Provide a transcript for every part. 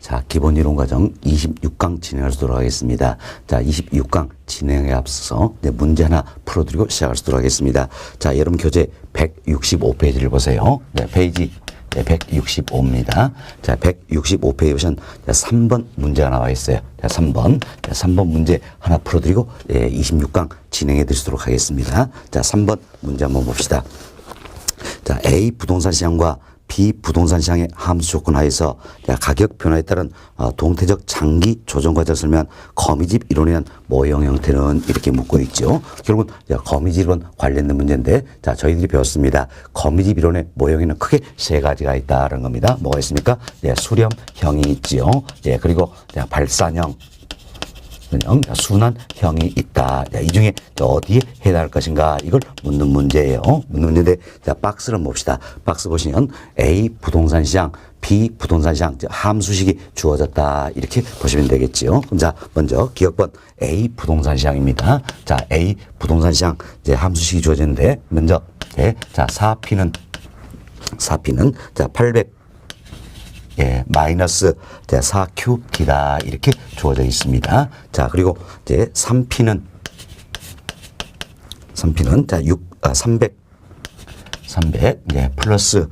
자, 기본이론과정 26강 진행하도록 하겠습니다. 자, 26강 진행에 앞서서 문제 하나 풀어드리고 시작하도록 하겠습니다. 자, 여러분 교재 165페이지를 보세요. 네, 페이지 165입니다. 자, 165페이지 보시면 3번 문제가 나와 있어요. 자, 3번 문제 하나 풀어드리고 26강 진행해 드리도록 하겠습니다. 자, 3번 문제 한번 봅시다. 자, A 부동산 시장과 B 부동산 시장의 함수 조건 하에서 가격 변화에 따른 동태적 장기 조정 과정을 설명한 거미집 이론에 대한 모형 형태는 이렇게 묻고 있죠. 결국은 거미집 이론 관련된 문제인데, 자, 저희들이 배웠습니다. 거미집 이론의 모형에는 크게 세 가지가 있다는 겁니다. 뭐가 있습니까? 수렴형이 있지요. 그리고 발산형, 순환형이 있다. 이 중에 어디에 해당할 것인가, 이걸 묻는 문제예요. 묻는 문제인데, 자, 박스를 봅시다. 박스 보시면 A 부동산 시장, B 부동산 시장, 함수식이 주어졌다, 이렇게 보시면 되겠지요. 그럼 자, 먼저 기억번 A 부동산 시장입니다. 자, A 부동산 시장 이제 함수식이 주어졌는데, 먼저 자, 4P는 자, 800 마이너스 4QD다, 이렇게 주어져 있습니다. 자, 그리고 이제 3P는 자, 300 플러스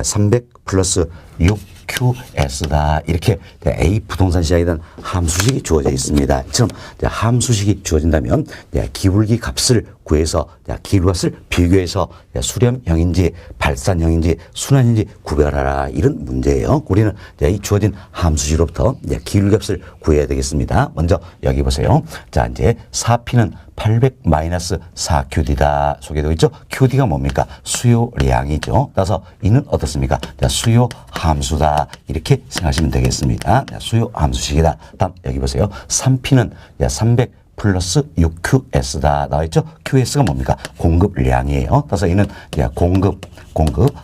300 플러스 6QS다, 이렇게 A 부동산 시장에 대한 함수식이 주어져 있습니다. 이처럼 함수식이 주어진다면 기울기 값을 구해서 기울기 값을 비교해서 수렴형인지 발산형인지 순환인지 구별하라, 이런 문제예요. 우리는 이 주어진 함수식으로부터 기울기 값을 구해야 되겠습니다. 먼저 여기 보세요. 자, 이제 4P는 800 마이너스 4QD다 소개되어 있죠. QD가 뭡니까? 수요량이죠. 따라서 이는 어떻습니까? 수요 함수다, 이렇게 생각하시면 되겠습니다. 수요 함수식이다. 다음 여기 보세요. 3P는 300 플러스 6QS다 나와있죠. QS가 뭡니까? 공급량이에요. 따라서 이는 공급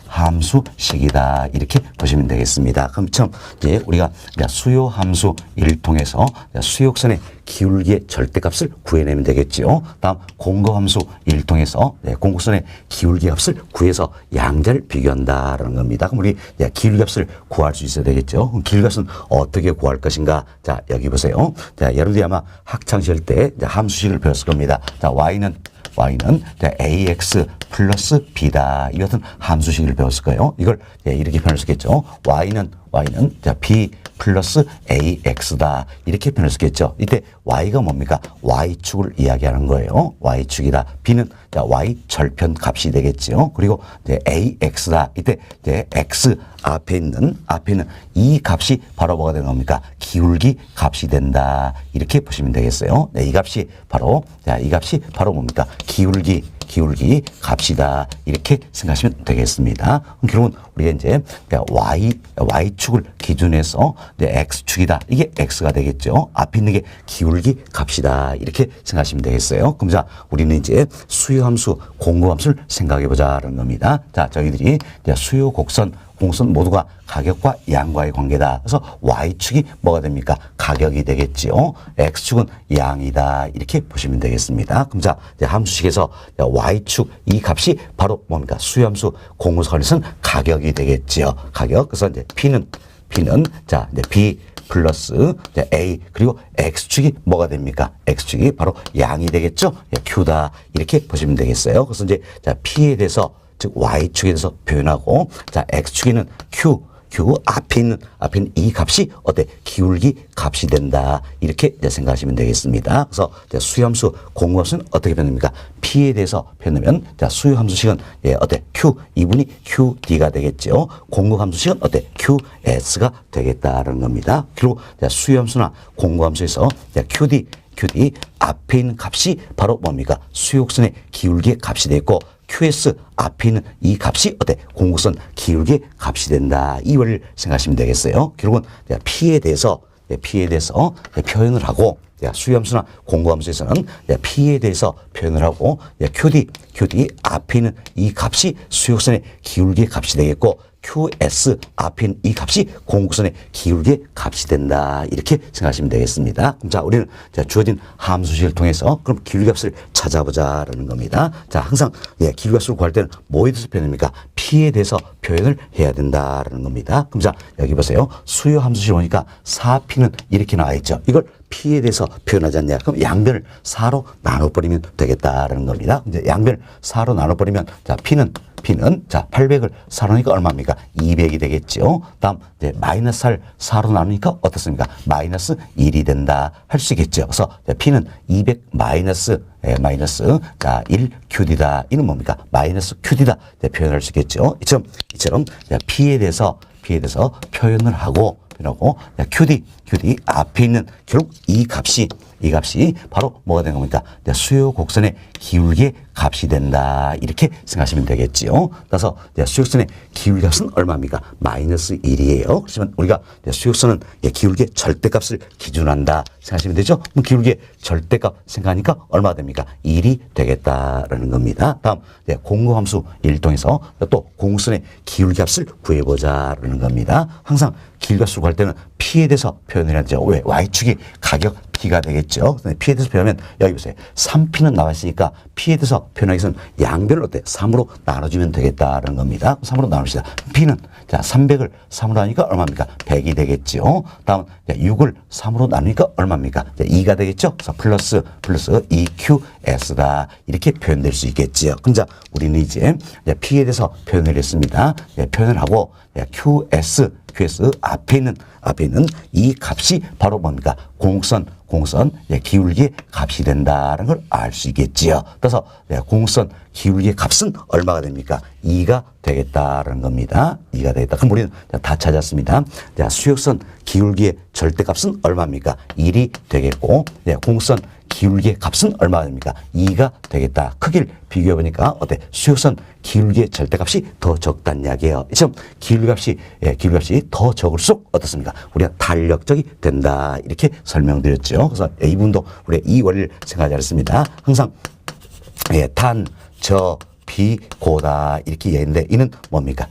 함수식이다, 이렇게 보시면 되겠습니다. 그럼 처음 이제 우리가 수요 함수를 통해서 수요선의 기울기의 절대값을 구해내면 되겠지요. 다음 공급 함수를 통해서 공급선의 기울기 값을 구해서 양자를 비교한다라는 겁니다. 그럼 우리 기울기 값을 구할 수 있어야 되겠죠. 그럼 기울기 값은 어떻게 구할 것인가? 자, 여기 보세요. 자, 여러분들이 아마 학창시절 때 함수식을 배웠을 겁니다. 자, Y는 AX 플러스 B다, 이 같은 함수식을 배웠을 거예요. 이걸 이렇게 표현할 수 있겠죠. Y는 B 플러스 AX다, 이렇게 표현할 수 있겠죠. 이때 Y가 뭡니까? Y축을 이야기하는 거예요. Y축이다. B는 Y 절편 값이 되겠죠. 그리고 AX다. 이때 X 앞에 있는 이 값이 바로 뭐가 되는 겁니까? 기울기 값이 된다, 이렇게 보시면 되겠어요. 이 값이 바로 뭡니까? 기울기 값이다, 이렇게 생각하시면 되겠습니다. 결국은 우리가 이제 Y축을 기준해서 X축이다, 이게 X가 되겠죠. 앞에 있는 게 기울기 값이다, 이렇게 생각하시면 되겠어요. 그럼 자, 우리는 이제 수요함수, 공급함수를 생각해보자는 겁니다. 자, 저희들이 수요 곡선, 공선 모두가 가격과 양과의 관계다. 그래서 Y축이 뭐가 됩니까? 가격이 되겠지요. X축은 양이다, 이렇게 보시면 되겠습니다. 그럼 자, 함수식에서 Y축 이 값이 바로 뭡니까? 수요함수 공급선 관련해서는 가격이 되겠지요. 가격. 그래서 이제 P는 자, 이제 B 플러스 A, 그리고 X축이 뭐가 됩니까? X축이 바로 양이 되겠죠. Q다, 이렇게 보시면 되겠어요. 그래서 이제 자, P에 대해서, 즉 Y축에 대해서 표현하고, 자, X축에는 Q 앞에 있는 이 값이 기울기 값이 된다, 이렇게 생각하시면 되겠습니다. 그래서 수요함수 공급함수는 어떻게 표현됩니까? P에 대해서 표현하면 수요함수식은 Q, 이분이 QD가 되겠죠. 공급함수식은 QS가 되겠다는 겁니다. 그리고 수요함수나 공급함수에서 QD 앞에 있는 값이 바로 뭡니까? 수요곡선의 기울기의 값이 되겠고, QS 앞에 있는 이 값이 공급선 기울기의 값이 된다, 이 원리를 생각하시면 되겠어요. 결국은 P에 대해서 표현을 하고, 수요함수나 공급함수에서는 P에 대해서 표현을 하고, QD 앞에 있는 이 값이 수요곡선의 기울기의 값이 되겠고, QS 앞에 있는 이 값이 공급선의 기울기의 값이 된다, 이렇게 생각하시면 되겠습니다. 그럼 자, 우리는 주어진 함수식을 통해서 그럼 기울기 값을 찾아보자라는 겁니다. 자, 항상 기울기 값을 구할 때는 뭐에 대해서 표현합니까? P P에 대해서 표현을 해야 된다라는 겁니다. 그럼 자, 여기 보세요. 수요 함수식 보니까 4P는 이렇게 나와 있죠. 이걸 P에 대해서 표현하지 않냐. 그럼 양변을 4로 나눠버리면 되겠다라는 겁니다. 이제 양변을 4로 나눠버리면 자, P는 자, 800을 4로 나누니까 얼마입니까? 200이 되겠죠. 다음, 이제 마이너스 4로 나누니까 어떻습니까? 마이너스 1이 된다. 할 수 있겠죠. 그래서 P는 200 마이너스 자, 1 QD다. 이는 뭡니까? 마이너스 QD다. 표현할 수 있겠죠. 이처럼 P에 대해서 표현을 하고 QD 앞에 있는 결국 이 값이 바로 뭐가 되는 겁니까? 수요 곡선의 기울기의 값이 된다. 이렇게 생각하시면 되겠지요. 따라서 수요곡선의 기울기 값은 얼마입니까? 마이너스 1이에요. 그렇지만 우리가 수요곡선은 기울기의 절대값을 기준한다 생각하시면 되죠. 그럼 기울기의 절대값 생각하니까 얼마가 됩니까? 1이 되겠다라는 겁니다. 다음 공고함수 1통해서 또 공선의 기울기 값을 구해보자라는 겁니다. 항상 기울기값을 구할 때는 P에 대해서 표현을 해야 되죠. 왜? Y축이 가격 P가 되겠죠. P에 대해서 표현하면 여기 보세요. 3P는 나와 있으니까 P에 대해서 표현하기 위해서는 양변을 어때? 3으로 나눠주면 되겠다는 겁니다. 3으로 나눕시다. P는 자 300을 3으로 나누니까 얼마입니까? 100이 되겠죠. 다음 6을 3으로 나누니까 얼마입니까? 2가 되겠죠. 그래서 플러스 2QS다. 이렇게 표현될 수 있겠지요. 그럼 자 우리는 이제 P에 대해서 표현을 했습니다. 표현을 하고 QS 앞에 있는 이 값이 바로 뭡니까? 공선 기울기의 값이 된다는 걸 알 수 있겠지요. 그래서 공선 기울기의 값은 얼마가 됩니까? 2가 되겠다는 겁니다. 2가 되겠다. 그럼 우리는 다 찾았습니다. 수역선 기울기의 절대값은 얼마입니까? 1이 되겠고 공선 기울기의 값은 얼마가 됩니까? 2가 되겠다. 크기를 비교해 보니까 어때? 수역선 기울기의 절대값이 더 적다는 이야기예요. 지금 기울기값이 더 적을수록 어떻습니까? 우리가 탄력적이 된다. 이렇게 설명드렸죠. 그래서 이 부분도 우리가 이 원리를 생각하지 않습니다. 항상 탄, 저, 비, 고다 이렇게 얘기했는데 이는 뭡니까?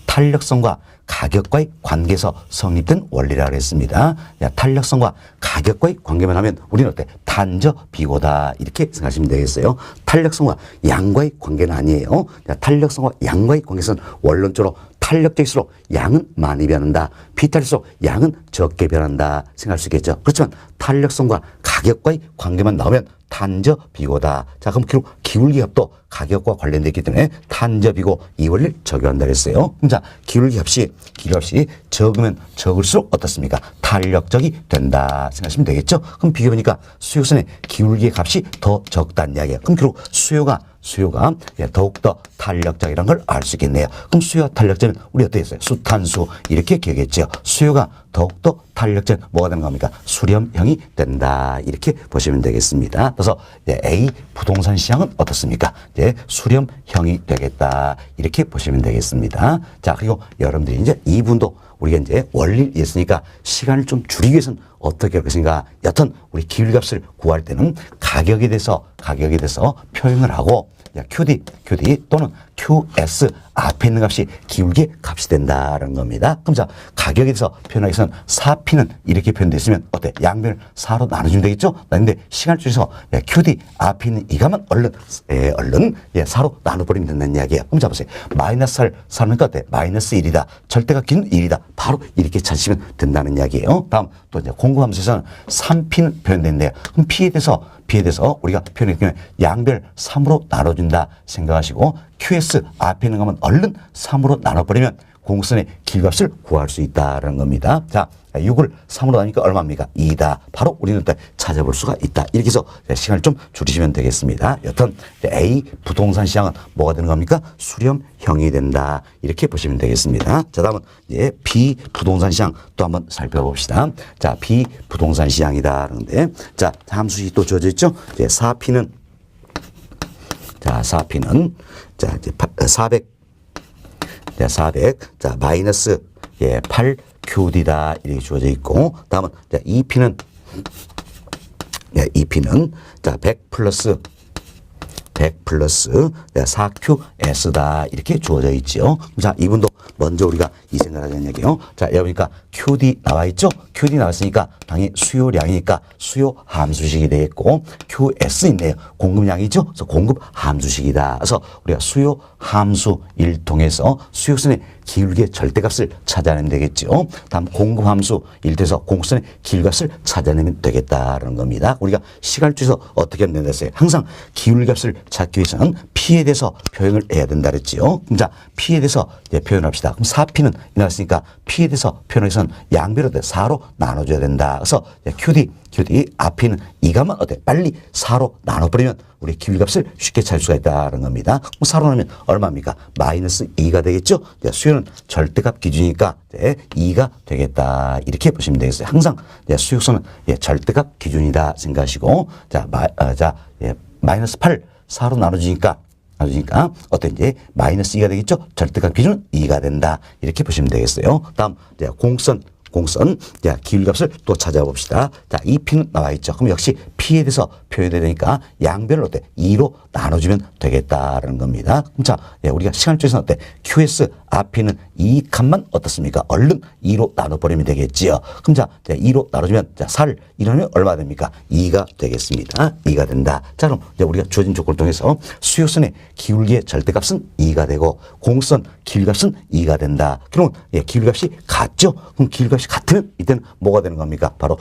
탄력성과 가격과의 관계에서 성립된 원리라고 했습니다. 탄력성과 가격과의 관계만 하면 우리는 어때? 탄저 비고다 이렇게 생각하시면 되겠어요. 탄력성과 양과의 관계는 아니에요. 탄력성과 양과의 관계에서는 원론적으로 탄력적일수록 양은 많이 변한다. 비탄력일수록 양은 적게 변한다 생각할 수 있겠죠. 그렇지만 탄력성과 가격과의 관계만 나오면 탄저 비고다. 자, 그럼 결국 기울기 값도 가격과 관련되어 있기 때문에 탄저 비고 이 원리를 적용한다 그랬어요. 자, 기울기 값이 적으면 적을수록 어떻습니까? 탄력적이 된다 생각하시면 되겠죠. 그럼 비교해보니까 수요선의 기울기의 값이 더 적다는 이야기예요. 그럼 결국 수요가 더욱더 탄력적이라는 걸 알 수 있겠네요. 그럼 수요와 탄력적은 우리 어떻게 했어요? 수탄수 이렇게 기억했죠. 수요가 더욱더 탄력적 뭐가 되는 겁니까? 수렴형이 된다. 이렇게 보시면 되겠습니다. 그래서 A 부동산 시장은 어떻습니까? 수렴형이 되겠다. 이렇게 보시면 되겠습니다. 자, 그리고 여러분들이 이제 이 부분도 우리가 이제 원리를 했으니까 시간을 좀 줄이기 위해서는 어떻게 할 것인가? 여튼 우리 기울기값을 구할 때는 가격에 대해서 표현을 하고 QD 또는 QS 앞에 있는 값이 기울기의 값이 된다는 겁니다. 그럼 자, 가격에 대해서 표현하기 위해서는 4P는 이렇게 표현되어 있으면 어때? 양변을 4로 나눠주면 되겠죠? 근데 시간을 줄여서 QD 앞에 있는 이 값은 얼른 4로 나눠버리면 된다는 이야기예요. 그럼 자 보세요. 마이너스 4니까 어때? 마이너스 1이다. 절대값 기는 1이다. 바로 이렇게 찾으시면 된다는 이야기예요. 다음 또 이제 공고함수에서는 3P는 표현된대요. 그럼 P에 대해서 우리가 표현했기 양별 3으로 나눠준다 생각하시고 QS 앞에 있는 거면 얼른 3으로 나눠버리면 공선의 길값을 구할 수 있다는 겁니다. 자, 6을 3으로 나누니까 얼마입니까? 2다. 바로 우리는 또 찾아볼 수가 있다. 이렇게 해서 시간을 좀 줄이시면 되겠습니다. 여튼 A 부동산 시장은 뭐가 되는 겁니까? 수렴형이 된다. 이렇게 보시면 되겠습니다. 자, 다음은 이제 B 부동산 시장 또 한번 살펴봅시다. 자, B 부동산 시장이다. 그런데 자, 함수식이 또 주어져 있죠? 이제 4P는 자, 이제 400 자, 마이너스 8QD다. 이렇게 주어져 있고, 다음은, 자, 2P는 자, 100 플러스 100 플러스 4QS다. 이렇게 주어져 있죠. 자, 이분도 먼저 우리가 이 생각을 하자는 얘기예요. 자, 여러분니까 QD 나와 있죠? QD 나왔으니까 당연히 수요량이니까 수요 함수식이 되겠고 QS 있네요. 공급량이죠? 그래서 공급 함수식이다. 그래서 우리가 수요 함수 일통해서 수요선의 기울기의 절대값을 찾아내면 되겠죠. 다음 공급 함수 일통해서 공급선의 기울기값을 찾아내면 되겠다라는 겁니다. 우리가 시간을 줄여서 어떻게 하면 된다 했어요. 항상 기울기값을 찾기 위해서는 P에 대해서 표현을 해야 된다 그랬지요. 자, P에 대해서 표현합시다. 그럼 4P는 나왔으니까 P에 대해서 표현해서는 양배로 4로 나눠줘야 된다. 그래서 QD 앞에는 2가만 어때? 빨리 4로 나눠버리면 우리 기울기값을 쉽게 찾을 수가 있다는 겁니다. 4로 나누면 얼마입니까? 마이너스 2가 되겠죠? 수요는 절대값 기준이니까 2가 되겠다. 이렇게 보시면 되겠어요. 항상 수요수는 절대값 기준이다 생각하시고 마이너스 8 4로 나눠지니까 어떤 이제 마이너스 2가 되겠죠? 절대값 기준은 2가 된다. 이렇게 보시면 되겠어요. 다음 공선 기울기값을 또 찾아봅시다. 자, 이 P는 나와 있죠. 그럼 역시 P에 대해서 표현해야 되니까 양변을 어때? 2로 나눠주면 되겠다라는 겁니다. 그럼 자, 우리가 시간을 줄여서 어때? QS 앞에는 이 값만 어떻습니까? 얼른 2로 나눠버리면 되겠지요. 그럼 자, 2로 나눠주면 자, 4를 이러면 얼마 됩니까? 2가 되겠습니다. 2가 된다. 자, 그럼 이제 우리가 주어진 조건을 통해서 수요선의 기울기의 절대값은 2가 되고 공선 기울기값은 2가 된다. 그럼 기울기값이 같죠? 그럼 기울기값이 같으면 이때는 뭐가 되는 겁니까? 바로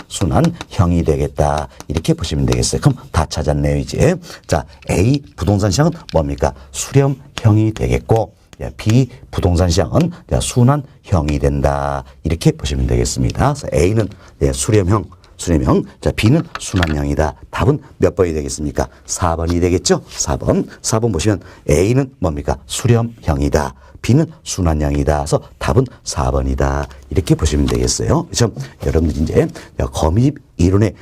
순환형이 되겠다. 이렇게 보시면 되겠어요. 그럼 다 찾았네요, 이제. 자, A 부동산 시장은 뭡니까? 수렴형이 되겠고, B 부동산 시장은 순환형이 된다. 이렇게 보시면 되겠습니다. 그래서 A는 수렴형. 자, B는 순환형이다. 답은 몇 번이 되겠습니까? 4번이 되겠죠? 4번 보시면 A는 뭡니까? 수렴형이다. B는 순환형이다. 그래서 답은 4번이다. 이렇게 보시면 되겠어요. 그래서 여러분들 이제 거미집 이론의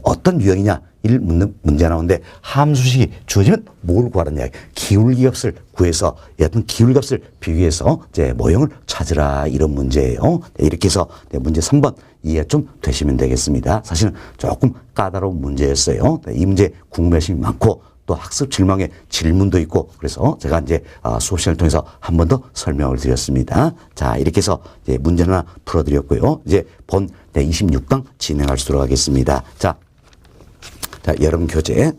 어떤 유형이냐 를 묻는 문제 나오는데 함수식이 주어지면 뭘 구하라는 이야기. 기울기값을 구해서 어떤 기울기값을 비교해서 이제 모형을 찾으라 이런 문제예요. 이렇게 해서 문제 3번 이해 좀 되시면 되겠습니다. 사실은 조금 까다로운 문제였어요. 이 문제 궁금해하심이 많고 또 학습 질문에 질문도 있고 그래서 제가 이제 수업 시간을 통해서 한 번 더 설명을 드렸습니다. 자, 이렇게 해서 이제 문제 하나 풀어드렸고요. 이제 본 26강 진행할 수 있도록 하겠습니다. 자, 여러분 교재.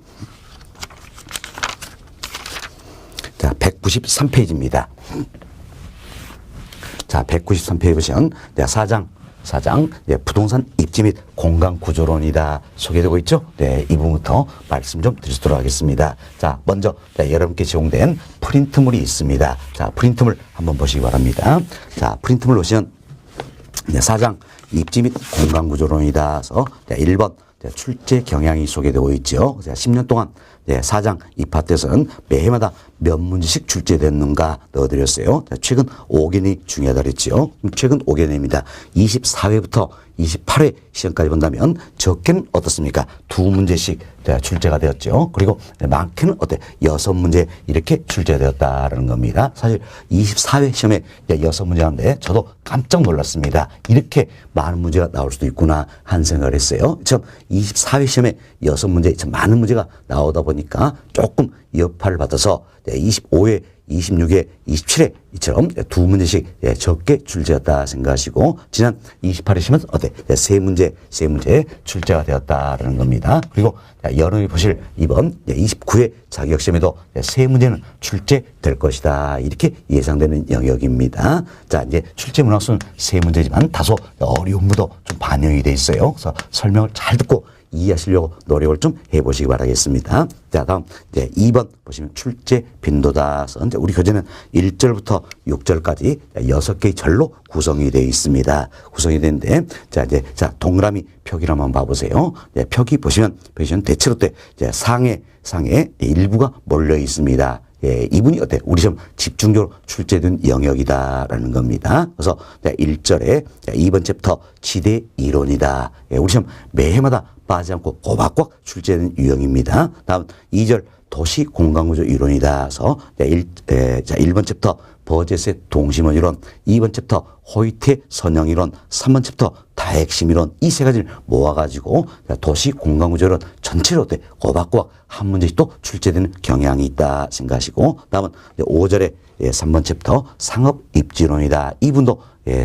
자, 193페이지입니다. 자, 193페이지 보시면 4장 부동산 입지 및 공간 구조론이다 소개되고 있죠. 네, 이 부분부터 말씀 좀 드리도록 하겠습니다. 자, 먼저 여러분께 제공된 프린트물이 있습니다. 자, 프린트물 한번 보시기 바랍니다. 자, 프린트물 보시면 4장 입지 및 공간 구조론이다. 그래서 1번 출제 경향이 소개되고 있죠. 10년 동안 4장 이 파트에서는 매해마다 몇 문제씩 출제됐는가 넣어드렸어요. 최근 5개년이 중요하다 그랬죠. 최근 5개년입니다. 24회부터 28회 시험까지 본다면 적게는 어떻습니까? 2문제씩 출제가 되었죠. 그리고 많게는 어때? 6문제 이렇게 출제되었다라는 겁니다. 사실 24회 시험에 6문제인데 저도 깜짝 놀랐습니다. 이렇게 많은 문제가 나올 수도 있구나 한 생각을 했어요. 참 24회 시험에 6문제 참 많은 문제가 나오다 보니까 조금 여파를 받아서 25회 26회, 27회 이처럼 2문제씩 적게 출제했다 생각하시고 지난 28회 시험은 어때? 3문제 출제가 되었다라는 겁니다. 그리고 여러분이 보실 이번 29회 자격시험에도 3문제는 출제될 것이다. 이렇게 예상되는 영역입니다. 자, 이제 출제 문항수는 3문제지만 다소 어려움도 좀 반영이 돼 있어요. 그래서 설명을 잘 듣고 이해하시려고 노력을 좀 해보시기 바라겠습니다. 자, 다음 이제 2번 보시면 출제 빈도다. 이제 우리 교재는 1절부터 6절까지 6개의 절로 구성이 되어 있습니다. 구성이 되는데 자, 동그라미 표기를 한번 봐보세요. 표기 보시면 대체로 이제 상에 일부가 몰려 있습니다. 이분이 어때? 우리 시험 집중적으로 출제된 영역이다라는 겁니다. 그래서 1절에 2번 챕터 지대 이론이다. 우리 시험 매해마다 빠지지 않고 꼬박꼬박 출제된 유형입니다. 다음 2절 도시 공간구조 이론이다. 그래서 자, 1번 챕터 버젯의 동심원 이론, 2번 챕터 호이트의 선형 이론, 3번 챕터 다핵심 이론, 이 세 가지를 모아가지고 도시 공간구조 이론 전체로 어때 꼬박꼬박 한 문제씩 또 출제되는 경향이 있다 생각하시고, 다음은 5절에 3번 챕터 상업 입지론이다. 이분도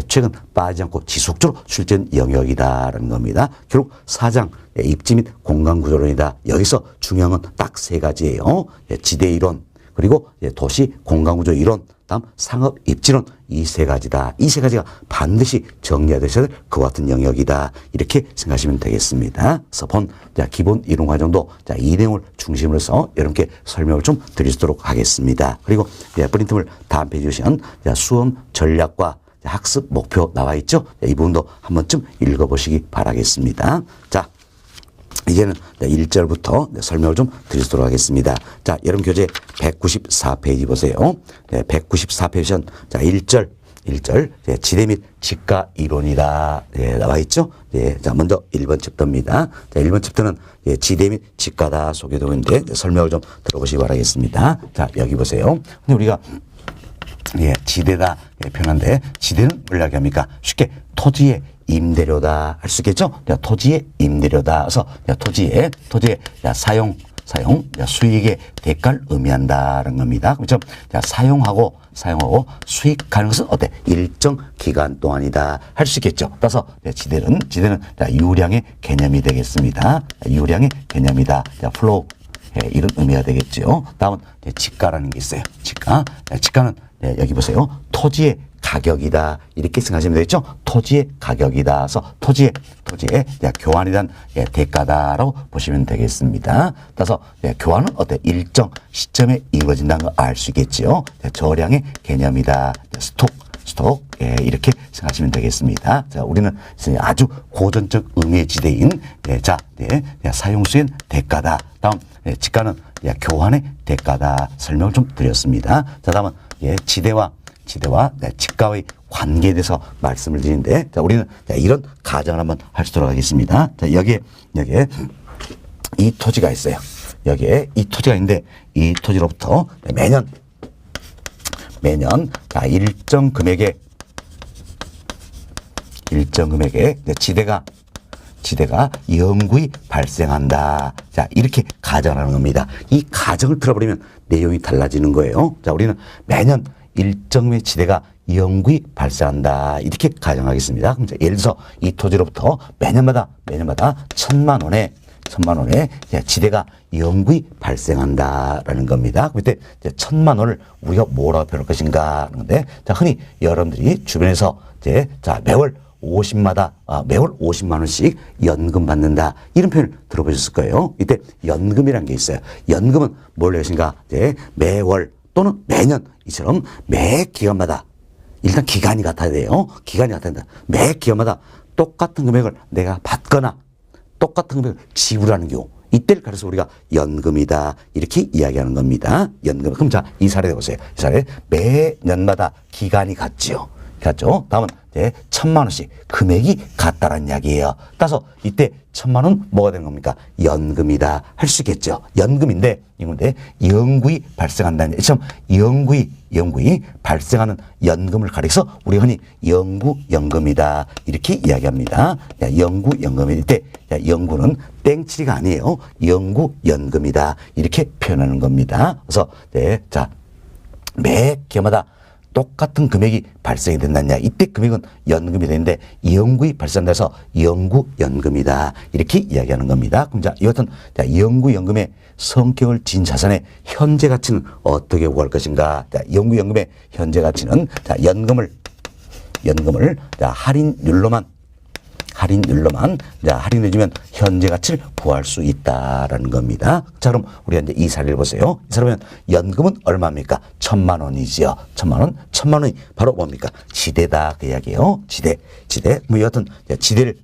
최근 빠지지 않고 지속적으로 출제된 영역이다라는 겁니다. 결국 4장 입지 및 공간구조론이다. 여기서 중요한 건 딱 세 가지예요. 지대 이론, 그리고 도시 공간구조 이론, 다음 상업 입지론, 이 세 가지다. 이 세 가지가 반드시 정리되셔야 될 그와 같은 영역이다. 이렇게 생각하시면 되겠습니다. 그래서 본 기본 이론 과정도 이 내용을 중심으로 해서 여러분께 설명을 좀 드리도록 하겠습니다. 그리고 프린트물 다음 페이지 보시면 수험 전략과 학습 목표 나와 있죠. 이 부분도 한 번쯤 읽어보시기 바라겠습니다. 자, 이제는 1절부터 설명을 좀 드리도록 하겠습니다. 자, 여러분 교재 194페이지 보세요. 194페이지 자, 1절 지대 및 직가 이론이다. 나와 있죠. 자, 먼저 1번 챕터입니다. 자, 1번 챕터는 지대 및 직가다 소개되고 있는데 설명을 좀 들어보시기 바라겠습니다. 자, 여기 보세요. 근데 우리가 지대다 표현한데, 지대는 뭘 이야기합니까? 쉽게 토지의 임대료다 할 수 있겠죠? 토지의 임대료다. 그래서 토지의 사용, 수익의 대가를 의미한다는 겁니다. 그렇죠? 사용하고 수익하는 것은 어때? 일정 기간 동안이다 할 수 있겠죠. 따라서 지대는 유량의 개념이 되겠습니다. 유량의 개념이다. 플로우, 이런 의미가 되겠죠. 다음은 지가라는 게 있어요. 지가는 여기 보세요. 토지의 가격이다. 이렇게 생각하시면 되겠죠. 토지의 가격이다. 그래서 토지의 교환이란 대가다라고 보시면 되겠습니다. 따라서 교환은 어때? 일정 시점에 이루어진다는 걸 알 수 있겠죠. 저량의 개념이다. 스톡, 이렇게 생각하시면 되겠습니다. 자, 우리는 아주 고전적 의미의 지대인 사용수의 대가다. 다음 지가는 교환의 대가다. 설명을 좀 드렸습니다. 자, 다음은 지대와 직가의 관계에 대해서 말씀을 드리는데, 자, 우리는 이런 가정을 한번 하시도록 하겠습니다. 자, 여기에 이 토지가 있어요. 여기에 이 토지가 있는데, 이 토지로부터 매년 일정 금액의 지대가 영구히 발생한다. 자, 이렇게 가정하는 겁니다. 이 가정을 들어버리면 내용이 달라지는 거예요. 자, 우리는 매년 일정의 지대가 영구히 발생한다. 이렇게 가정하겠습니다. 그럼 예를 들어서 이 토지로부터 매년마다 1,000만 원의 지대가 영구히 발생한다라는 겁니다. 그때 1,000만 원을 우리가 뭐라고 표현할 것인가 하는데, 자, 흔히 여러분들이 주변에서 매월 50만 원씩 연금 받는다. 이런 표현을 들어보셨을 거예요. 이때 연금이라는 게 있어요. 연금은 뭘 것인가? 매월 또는 매년 이처럼 매 기간마다, 일단 기간이 같아야 돼요. 기간이 같아야 된다. 매 기간마다 똑같은 금액을 내가 받거나 똑같은 금액을 지불하는 경우, 이때를 가려서 우리가 연금이다. 이렇게 이야기하는 겁니다. 연금. 그럼 자, 이 사례 보세요. 이 사례 매년마다 기간이 같죠. 다음은 1,000만 원씩 금액이 같다라는 이야기예요. 따라서 이때 1,000만 원 뭐가 되는 겁니까? 연금이다 할 수 있겠죠. 연금인데 이건데 영구히 발생한다는 참 영구히 발생하는 연금을 가리켜서 우리가 흔히 영구연금이다 이렇게 이야기합니다. 영구연금일 때 영구는 땡치리가 아니에요. 영구연금이다 이렇게 표현하는 겁니다. 그래서 매 기간마다 똑같은 금액이 발생이 된다냐. 이때 금액은 연금이 되는데 영구히 발생한다 해서 영구연금이다. 이렇게 이야기하는 겁니다. 그럼 자, 이것은 영구연금의 성격을 지닌 자산의 현재 가치는 어떻게 구할 것인가. 자, 영구연금의 현재 가치는 연금을 할인해주면 현재 가치를 구할 수 있다라는 겁니다. 자, 그럼 우리가 이제 이 사례를 보세요. 이 사례는 연금은 얼마입니까? 1,000만 원이지요. 1,000만 원이 바로 뭡니까? 지대다 그 이야기예요. 지대. 뭐 여하튼 지대를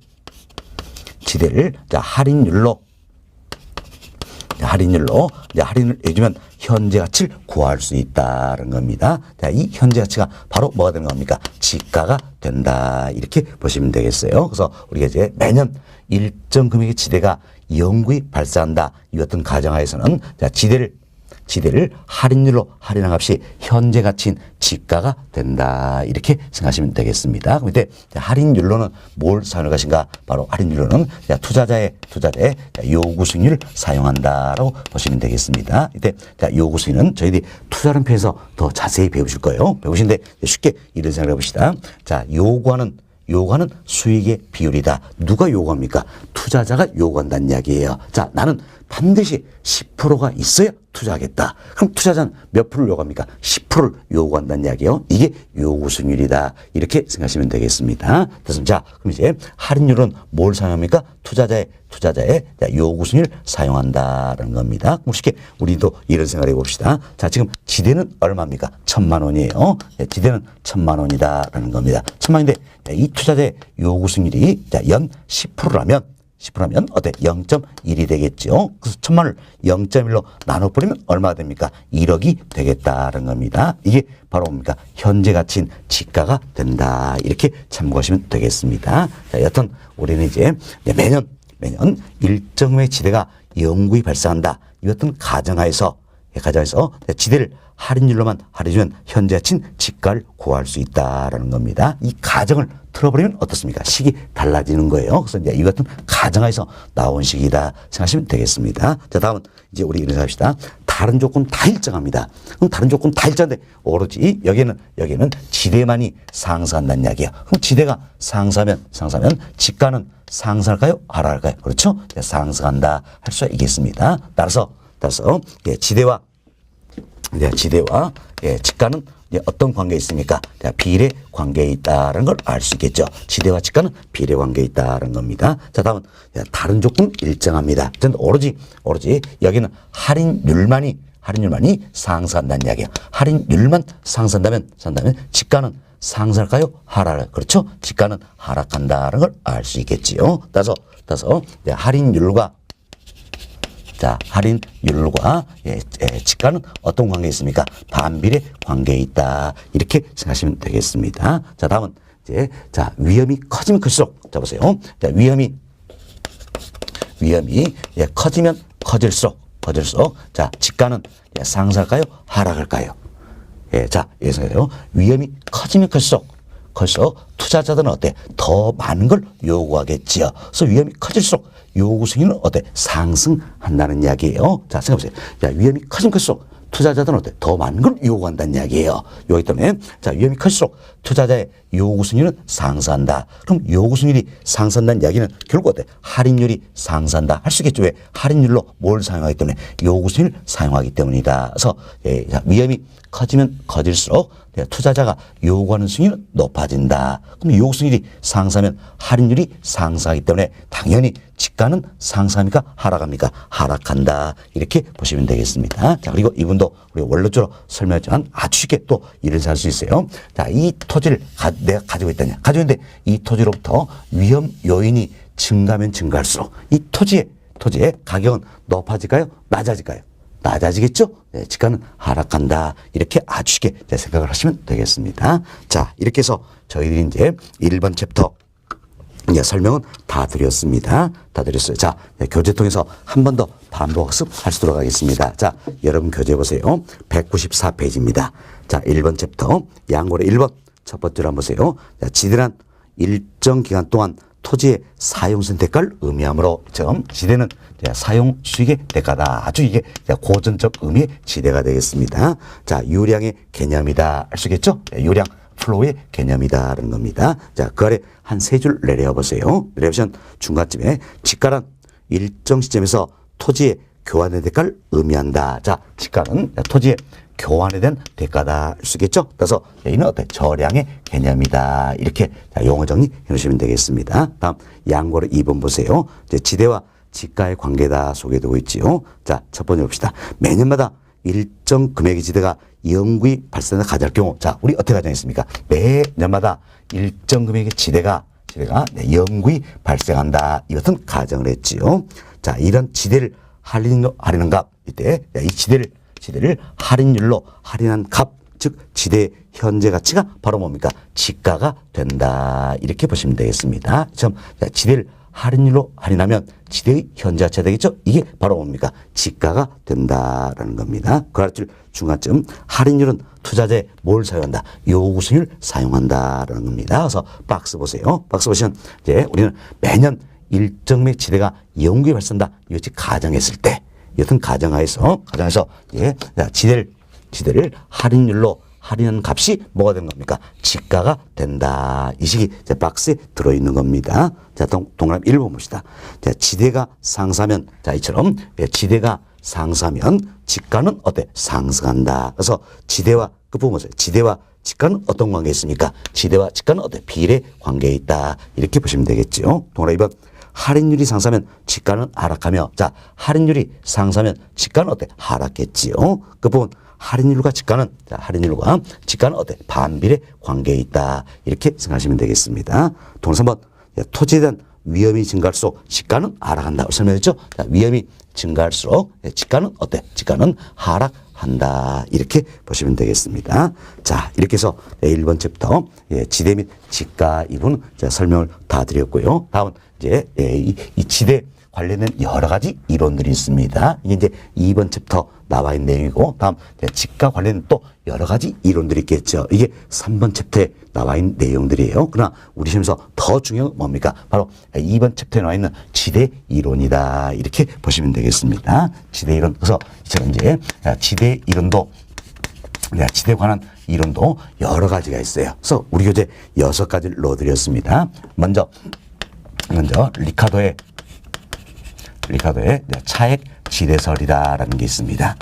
할인을 해주면 현재 가치를 구할 수 있다는 겁니다. 자, 이 현재 가치가 바로 뭐가 되는 겁니까? 지가가 된다. 이렇게 보시면 되겠어요. 그래서 우리가 이제 매년 일정 금액의 지대가 영구히 발생한다. 이 같은 가정하에서는 자, 지대를 지대를 할인율로 할인한 값이 현재 가치인 지가가 된다. 이렇게 생각하시면 되겠습니다. 그럼 이때 할인율로는 뭘 사용할 것인가? 바로 할인율로는 투자자의 요구 수익률을 사용한다라고 보시면 되겠습니다. 이때 요구 수익은 저희들이 투자라는 편에서 더 자세히 배우실 거예요. 배우시는데 쉽게 이런 생각을 해봅시다. 자, 요구하는 수익의 비율이다. 누가 요구합니까? 투자자가 요구한다는 이야기예요. 자, 나는 반드시 10%가 있어야 투자하겠다. 그럼 투자자는 몇 프로를 요구합니까? 10%를 요구한다는 이야기예요. 이게 요구 수익률이다. 이렇게 생각하시면 되겠습니다. 그래서 자, 그럼 이제 할인율은 뭘 사용합니까? 투자자의 요구 수익률을 사용한다라는 겁니다. 그럼 쉽게 우리도 이런 생각을 해봅시다. 자, 지금 지대는 얼마입니까? 1,000만 원이에요. 지대는 1,000만 원이다라는 겁니다. 1,000만인데 이 투자자의 요구 수익률이 연 10%라면 어때? 0.1이 되겠죠. 그래서 1,000만을 0.1로 나눠버리면 얼마가 됩니까? 1억이 되겠다는 겁니다. 이게 바로 뭡니까? 현재 가치인 지가가 된다. 이렇게 참고하시면 되겠습니다. 자, 여튼 우리는 이제 매년 일정의 지대가 영구히 발생한다. 이 어떤 가정하에서 지대를 할인율로만 할인해주면 현재 가치인 지가를 구할 수 있다라는 겁니다. 이 가정을 틀어버리면 어떻습니까? 식이 달라지는 거예요. 그래서 이제 이 같은 가정하에서 나온 식이다 생각하시면 되겠습니다. 자, 다음은 이제 우리 이런 생각합시다. 다른 조건 다 일정합니다. 그럼 다른 조건 다 일정한데 오로지 여기는 지대만이 상승한다는 이야기예요. 그럼 지대가 상승하면 지가는 상승할까요? 하락할까요? 그렇죠? 상승한다 할 수 있겠습니다. 따라서 지대와 지가는 어떤 관계에 있습니까? 비례 관계에 있다는 걸 알 수 있겠죠. 지대와 지가는 비례 관계에 있다는 겁니다. 자, 다음은 다른 조건 일정합니다. 오로지 여기는 할인율만이 상승한다는 이야기예요. 할인율만 상승한다면 지가는 상승할까요? 하락할까요? 그렇죠? 지가는 하락한다는 걸 알 수 있겠지요. 따라서 할인율과 지가는 어떤 관계에 있습니까? 반비례 관계에 있다. 이렇게 생각하시면 되겠습니다. 자, 다음은 이제 위험이 커지면 클수록 보세요. 위험이 커지면 커질수록 지가는 상승할까요? 하락할까요? 여기서요. 위험이 커지면 클수록 투자자들은 어때? 더 많은 걸 요구하겠지요. 그래서 위험이 커질수록 요구 수익률은 어때? 상승한다는 이야기예요. 자, 생각해보세요. 위험이 커지면 클수록 투자자들은 어때? 더 많은 걸 요구한다는 이야기예요. 여기 때문에 위험이 클수록 투자자의 요구 수익률은 상승한다. 그럼 요구 수익률이 상승한다는 이야기는 결국 어때? 할인율이 상승한다 할 수 있겠죠. 왜? 할인율로 뭘 사용하기 때문에? 요구 수익률을 사용하기 때문이다. 그래서 위험이 커지면 커질수록 투자자가 요구하는 수익률은 높아진다. 그럼 요구 수익률이 상승하면 할인율이 상승하기 때문에 당연히 지가는 상승합니까? 하락합니까? 하락한다. 이렇게 보시면 되겠습니다. 자, 그리고 이분도 우리 원론적으로 설명했지만 아주 쉽게 또 이런 살 수 있어요. 자, 이 토지를 내가 가지고 있다냐? 가지고 있는데 이 토지로부터 위험 요인이 증가하면 증가할수록 이 토지의 가격은 높아질까요? 낮아질까요? 낮아지겠죠? 지가는 하락한다. 이렇게 아주 쉽게 생각을 하시면 되겠습니다. 자, 이렇게 해서 저희들이 이제 1번 챕터 설명은 다 드렸습니다. 다 드렸어요. 자, 교재 통해서 한 번 더 반복 학습할 수 있도록 하겠습니다. 자, 여러분 교재 보세요. 194페이지입니다. 자, 1번 챕터 양고래 1번 첫 번째로 한번 보세요. 자, 지대란 일정 기간 동안 토지의 사용성 대가를 의미하므로 지대는 사용 수익의 대가다. 아주 이게 고전적 의미의 지대가 되겠습니다. 자, 유량의 개념이다. 알 수 있겠죠? 유량 플로우의 개념이다라는 겁니다. 자, 그 아래 한 세 줄 내려 보세요. 내려보시면 중간쯤에 지가란 일정 시점에서 토지의 교환의 대가를 의미한다. 자, 지가는 토지의 교환에 대한 대가다 할 수 있겠죠? 그래서 이는 어때? 저량의 개념이다. 이렇게 용어 정리해 놓으시면 되겠습니다. 다음 양고래 2번 보세요. 이제 지대와 지가의 관계다 소개되고 있지요. 자, 첫 번째 봅시다. 매년마다 일정 금액의 지대가 영구히 발생한다 가정할 경우, 자, 우리 어떻게 가정했습니까? 매년마다 일정 금액의 지대가 영구히 발생한다. 이것은 가정을 했지요. 자, 이런 지대를 할인한 값, 이때 이 지대를 할인율로 할인한 값, 즉 지대의 현재 가치가 바로 뭡니까? 지가가 된다. 이렇게 보시면 되겠습니다. 지대를 할인율로 할인하면 지대의 현저하차 되겠죠? 이게 바로 뭡니까? 지가가 된다라는 겁니다. 그럴 중간쯤 할인율은 투자자에 뭘 사용한다? 요구수익을 사용한다라는 겁니다. 그래서 박스 보세요. 박스 보시면 이제 우리는 매년 일정맥 지대가 연구에 발생한다. 이것이 가정했을 때, 여튼 가정하에서 예, 지대를 할인율로 할인한 값이 뭐가 되는 겁니까? 지가가 된다. 이 식이 이제 박스에 들어있는 겁니다. 자, 동그라미 1번 봅시다. 자, 지대가 상승하면, 자, 이처럼, 예, 지대가 상승하면 지가는 어때? 상승한다. 그래서 지대와, 끝부분 보세요. 지대와 지가는 어떤 관계에 있습니까? 지대와 지가는 어때? 비례 관계에 있다. 이렇게 보시면 되겠죠. 동그라미 2번. 할인율이 상승하면 지가는 하락하며, 자, 할인율이 상승하면 지가는 어때? 하락했지요. 끝부분. 할인율과 지가는, 자, 할인율과 지가는 어때? 반비례 관계에 있다. 이렇게 생각하시면 되겠습니다. 동그라미 3번. 토지에 대한 위험이 증가할수록 지가는 하락한다. 설명했죠? 자, 위험이 증가할수록 지가는 어때? 지가는 하락한다. 이렇게 보시면 되겠습니다. 자, 이렇게 해서 1번 챕터 지대 및 지가 이 부분 설명을 다 드렸고요. 다음은 이제 이 지대 관련된 여러 가지 이론들이 있습니다. 이게 이제 2번 챕터 나와 있는 내용이고, 다음 지가 관련된 또 여러 가지 이론들이 있겠죠. 이게 3번 챕터에 나와 있는 내용들이에요. 그러나 우리 시험에서 더 중요한 건 뭡니까? 바로 2번 챕터에 나와 있는 지대 이론이다. 이렇게 보시면 되겠습니다. 지대 이론. 그래서 이처럼 이제 지대 이론도, 지대에 관한 이론도 여러 가지가 있어요. 그래서 우리 교재 6가지를 넣어드렸습니다. 먼저 리카도의 차액 지대설이다라는 게 있습니다.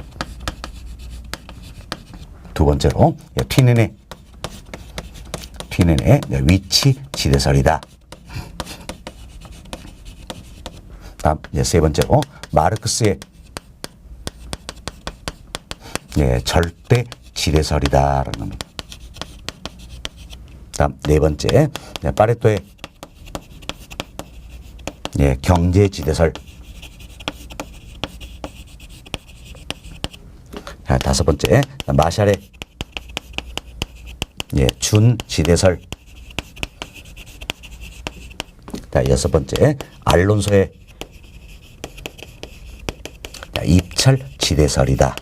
두 번째로 튀넨의 위치 지대설이다. 다음 세 번째로 마르크스의 절대 지대설이다라는 겁니다. 다음 네 번째 파레토의 경제 지대설. 자, 다섯 번째 마샬의 준지대설. 자, 여섯 번째 알론소의 입찰 지대설이다.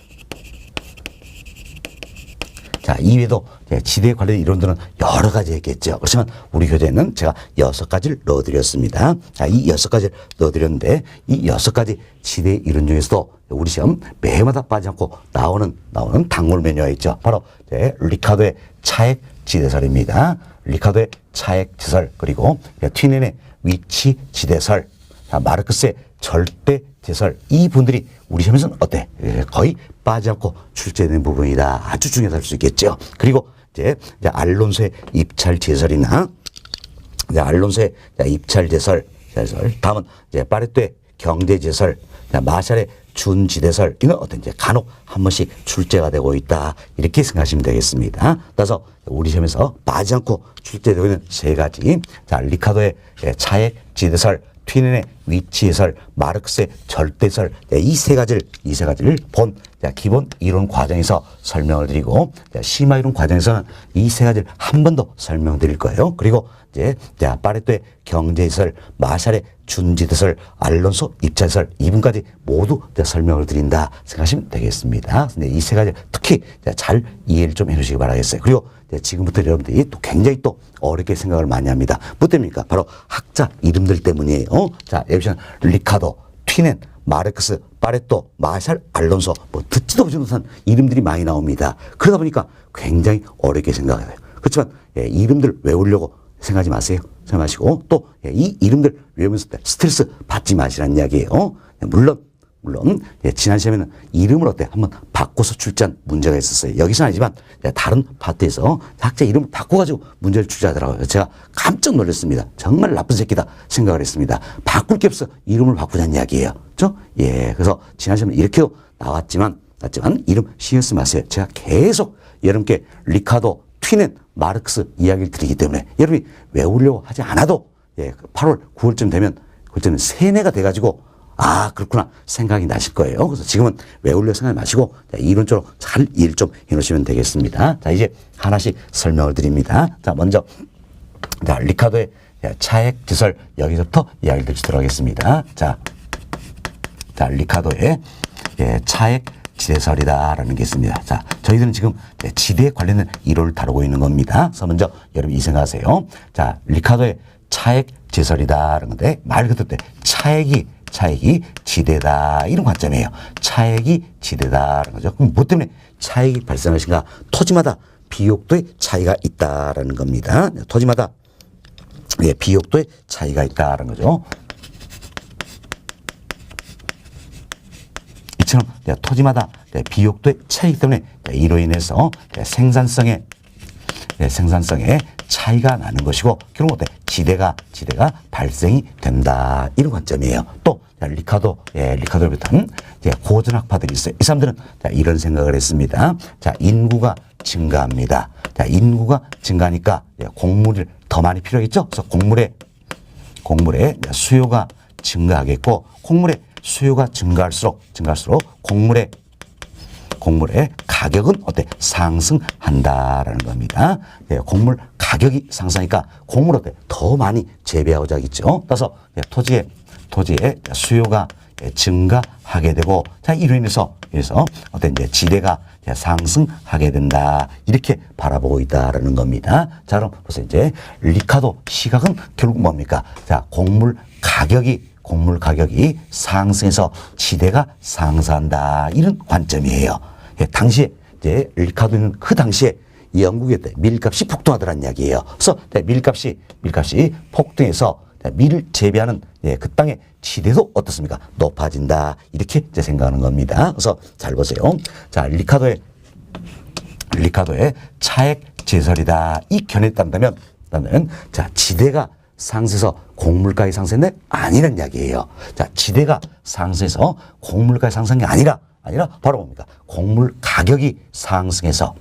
자, 이외에도 지대 관련 이론들은 여러 가지 있겠죠. 그렇지만 우리 교재에는 제가 6가지를 넣어드렸습니다. 자, 이 6가지를 넣어드렸는데 이 6가지 지대 이론 중에서도 우리 시험 매해마다 빠지지 않고 나오는 단골 메뉴가 있죠. 바로 리카도의 차액 지대설입니다. 리카도의 차액 지대설, 그리고 튀넨의 위치 지대설, 마르크스의 절대 지대설, 이 분들이 우리 시험에서는 어때? 거의 빠지지 않고 출제되는 부분이다. 아주 중요하다 할 수 있겠죠. 그리고 이제 알론소의 입찰 지대설이나 알론소의 입찰 지대설, 다음은 파레토의 경제 지대설, 마샬의 준지대설, 이는 어떤 간혹 한 번씩 출제가 되고 있다. 이렇게 생각하시면 되겠습니다. 따라서 우리 시험에서 빠지지 않고 출제되고 있는 3가지. 자, 리카도의 차액 지대설, 튀넨의 위치해설, 마르크스의 절대설, 이 3가지를 본 기본 이론 과정에서 설명을 드리고, 심화 이론 과정에서는 이 3가지를 한 번 더 설명드릴 거예요. 그리고 파레토의 경제설, 마샬의 준지대설, 알론소 입찰설, 이분까지 모두 설명을 드린다 생각하시면 되겠습니다. 근데 이 3가지 특히 잘 이해를 좀 해주시기 바라겠어요. 그리고 지금부터 여러분들이 또 굉장히 또 어렵게 생각을 많이 합니다. 뭐 때문입니까? 바로 학자 이름들 때문이에요. 자, 여기 보시면 리카도, 튀넨, 마르크스, 파레토, 마샬, 알론소, 뭐 듣지도 보지 못한 이름들이 많이 나옵니다. 그러다 보니까 굉장히 어렵게 생각해요. 그렇지만 이름들 외우려고 생각하지 마세요. 생각하시고 또 이 이름들 외우면서 스트레스 받지 마시라는 이야기예요. 물론 지난 시험에는 이름을 한번 바꿔서 출제한 문제가 있었어요. 여기서는 아니지만 다른 파트에서 학자 이름을 바꿔가지고 문제를 출제하더라고요. 제가 깜짝 놀랐습니다. 정말 나쁜 새끼다 생각을 했습니다. 바꿀 게 없어 이름을 바꾸자는 이야기예요. 그렇죠? 그래서 지난 시험에 이렇게도 나왔지만 이름 신경 쓰지 마세요. 제가 계속 여러분께 리카도, 튀넨, 마르크스 이야기를 드리기 때문에 여러분이 외우려고 하지 않아도 8월, 9월쯤 되면 그때는 세뇌가 돼가지고 그렇구나 생각이 나실 거예요. 그래서 지금은 외우려고 생각하지 마시고 이론적으로 잘 이해를 좀 해놓으시면 되겠습니다. 자, 이제 하나씩 설명을 드립니다. 자, 먼저 리카도의 차액 지설 여기서부터 이야기를 드리도록 하겠습니다. 자, 리카도의 차액 지대설이다라는 게 있습니다. 자, 저희들은 지금 지대에 관련된 이론을 다루고 있는 겁니다. 그래서 먼저 여러분 이 생각하세요. 자, 리카도의 차액 지대설이다라는 건데 말 그대로 차액이 지대다 이런 관점이에요. 차액이 지대다라는 거죠. 그럼 뭐 때문에 차액이 발생하신가? 토지마다 비옥도의 차이가 있다라는 겁니다. 토지마다 비옥도의 차이가 있다라는 거죠. 이처럼 토지마다 비옥도의 차이기 때문에 이로 인해서 생산성에 차이가 나는 것이고 결국 지대가 발생이 된다 이런 관점이에요. 또 리카도를 비롯한 고전학파들이 있어요. 이 사람들은 이런 생각을 했습니다. 자, 인구가 증가합니다. 자, 인구가 증가하니까 곡물이 더 많이 필요하겠죠. 그래서 곡물의 수요가 증가하겠고 곡물의 수요가 증가할수록 곡물의 가격은 상승한다라는 겁니다. 곡물 가격이 상승하니까 곡물을 더 많이 재배하고자 하겠죠. 따라서 토지의 수요가 증가하게 되고, 자, 이로 인해서 지대가 상승하게 된다. 이렇게 바라보고 있다라는 겁니다. 자, 그럼 벌써 리카도 시각은 결국 뭡니까? 자, 곡물 가격이 상승해서 지대가 상승한다. 이런 관점이에요. 당시에 리카도는 그 당시에 영국의 밀값이 폭등하더란 이야기예요. 그래서 밀값이 폭등해서 밀을 재배하는 그 땅의 지대도 어떻습니까? 높아진다. 이렇게 생각하는 겁니다. 그래서 잘 보세요. 자, 리카도의 차액 제설이다. 이 견해에 따른다면 자, 지대가 상승해서 곡물가의 상승인데 아니란 이야기예요. 자, 지대가 상승해서 곡물가의 상승이 아니라 바로 뭡니까? 곡물 가격이 상승해서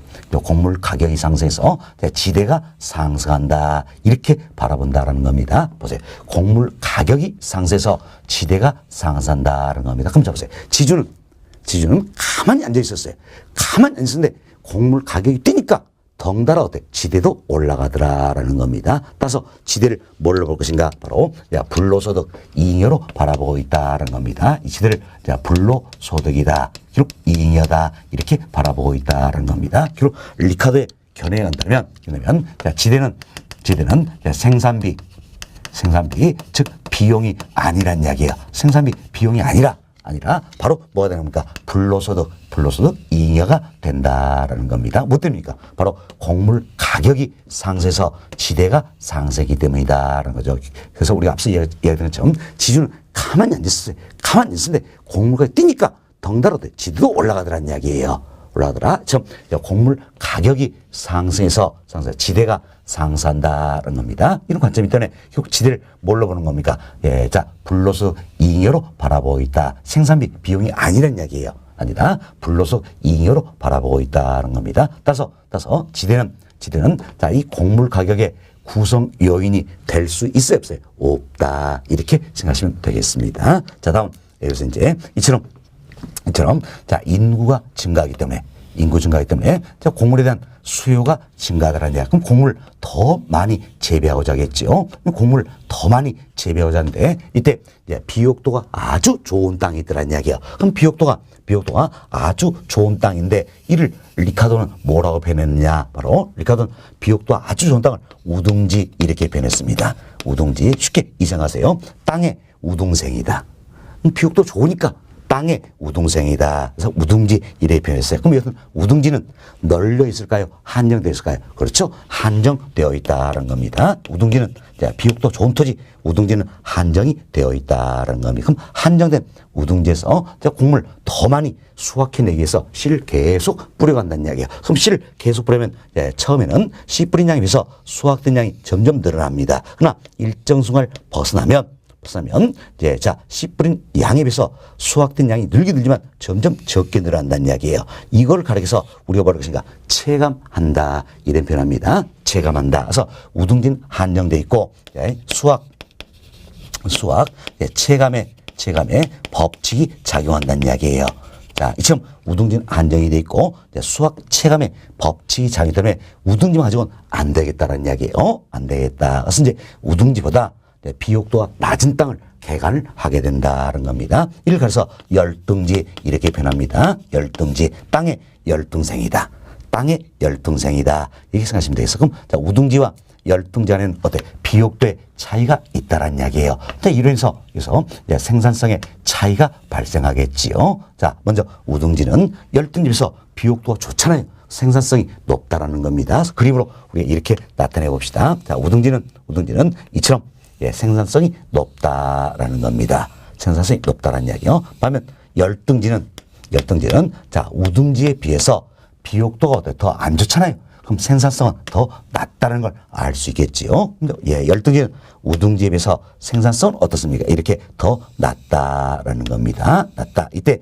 지대가 상승한다. 이렇게 바라본다라는 겁니다. 보세요. 곡물 가격이 상승해서 지대가 상승한다는 겁니다. 그럼 보세요. 지주는 가만히 앉아 있었어요. 가만히 앉아 있었는데 곡물 가격이 뛰니까 덩달아 지대도 올라가더라라는 겁니다. 따라서 지대를 뭘로 볼 것인가? 바로 불로소득 이잉여로 바라보고 있다라는 겁니다. 이 지대를 불로소득이다. 결국 이잉여다. 이렇게 바라보고 있다라는 겁니다. 결국 리카도의 견해에 간다면 지대는 생산비 즉 비용이 아니란 이야기예요. 생산비 비용이 아니라 바로 뭐가 되는 겁니까? 불로소득 이잉여가 된다라는 겁니다. 뭐 때문입니까? 바로 곡물 가격이 상승해서 지대가 상승하기 때문이다라는 거죠. 그래서 우리가 앞서 이야기했던 것처럼 지주는 가만히 앉았어요. 가만히 앉았는데 곡물가 뛰니까 덩달아 지대도 올라가더라는 이야기예요. 올라가더라. 곡물 가격이 상승해서 지대가 상승한다는 겁니다. 이런 관점이 때문에 결국 지대를 뭘로 보는 겁니까? 자, 불로소 이잉여로 바라보고 있다. 생산비 비용이 아니란 이야기예요. 아니다. 불로소 이잉여로 바라보고 있다는 겁니다. 따라서 지대는 자, 이 곡물 가격의 구성 요인이 될 수 있어요, 없어요? 없다. 이렇게 생각하시면 되겠습니다. 자, 다음 여기서 이처럼 자, 인구 증가하기 때문에 자, 곡물에 대한 수요가 증가하더라는 이야기. 그럼 곡물 더 많이 재배하고자 하겠죠. 곡물 더 많이 재배하고자 하는데 이때 비옥도가 아주 좋은 땅이 있더라는 이야기예요. 그럼 비옥도가 아주 좋은 땅인데 이를 리카도는 뭐라고 표현했느냐? 바로 리카도는 비옥도가 아주 좋은 땅을 우둥지 이렇게 표현했습니다. 우둥지 쉽게 이상하세요. 땅의 우등생이다. 비옥도 좋으니까 땅의 우등생이다. 그래서 우둥지 이렇게 표현했어요. 그럼 여기서 우둥지는 널려 있을까요? 한정되어 있을까요? 그렇죠. 한정되어 있다는 겁니다. 우둥지는 비옥도 좋은 토지, 우둥지는 한정이 되어 있다는 겁니다. 그럼 한정된 우둥지에서 곡물 더 많이 수확해내기 위해서 씨를 계속 뿌려간다는 이야기예요. 그럼 씨를 계속 뿌리면 처음에는 씨 뿌린 양에 비해서 수확된 양이 점점 늘어납니다. 그러나 일정 순간을 벗어나면 씨 뿌린 양에 비해서 수확된 양이 늘지만 점점 적게 늘어난다는 이야기예요. 이걸 가리켜서 우리가 뭐라고 것인가? 체감한다. 이런 표현합니다. 체감한다. 그래서 우둥지는 한정돼 있고 수확 체감의 법칙이 작용한다는 이야기예요. 자, 이처럼 우등지는 안정이 돼 있고 수학 체감의 법칙이 장기 때문에 우등지만 가지고는 안 되겠다라는 이야기예요. 안 되겠다. 그래서 이제 우등지보다 비옥도가 낮은 땅을 개간을 하게 된다는 겁니다. 이를 가려서 열등지 이렇게 표현합니다. 열등지, 땅의 열등생이다. 땅의 열등생이다. 이렇게 생각하시면 되겠어. 그럼 자, 우등지와 열등지 안에는 어때? 비옥도의 차이가 있다라는 이야기예요. 자, 이래서 생산성의 차이가 발생하겠지요. 자, 먼저 우등지는 열등지에서 비옥도가 좋잖아요. 생산성이 높다라는 겁니다. 그래서 그림으로 우리가 이렇게 나타내 봅시다. 자, 우등지는 이처럼 생산성이 높다라는 겁니다. 생산성이 높다라는 이야기요. 반면 열등지는 자, 우등지에 비해서 비옥도가 더 안 좋잖아요. 그럼 생산성은 더 낮다는 걸 알 수 있겠지요. 열등지는 우등지에 비해서 생산성은 어떻습니까? 이렇게 더 낮다라는 겁니다. 낮다. 이때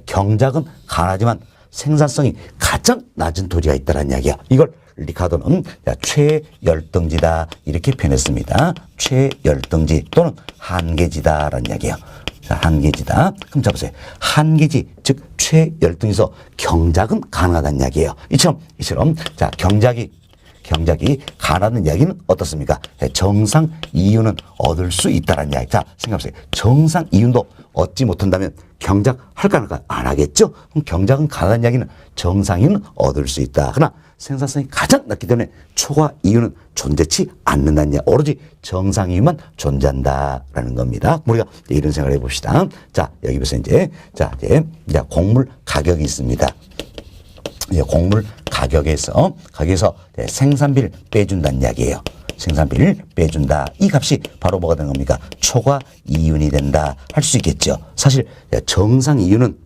경작은 강하지만 생산성이 가장 낮은 토지가 있다는 이야기야. 이걸 리카도는 최열등지다 이렇게 표현했습니다. 최열등지 또는 한계지다라는 이야기예요. 자, 한계지다. 그럼 잡으세요. 한계지, 즉 최열등에서 경작은 가능하다는 이야기예요. 이처럼 자, 경작이 가능하다는 이야기는 어떻습니까? 정상 이윤은 얻을 수 있다는 이야기. 자, 생각해보세요. 정상 이윤도 얻지 못한다면 경작할까 안 하겠죠? 그럼 경작은 가능한 이야기는 정상 이윤은 얻을 수 있다. 그러나 생산성이 가장 낮기 때문에 초과 이윤은 존재치 않는다는 이야기. 오로지 정상 이윤만 존재한다라는 겁니다. 우리가 이런 생각을 해봅시다. 자, 여기 보세요. 이제 곡물 가격이 있습니다. 곡물 가격에서 생산비를 빼준다는 이야기예요. 생산비를 빼준다. 이 값이 바로 뭐가 되는 겁니까? 초과 이윤이 된다. 할 수 있겠죠. 사실 정상 이윤은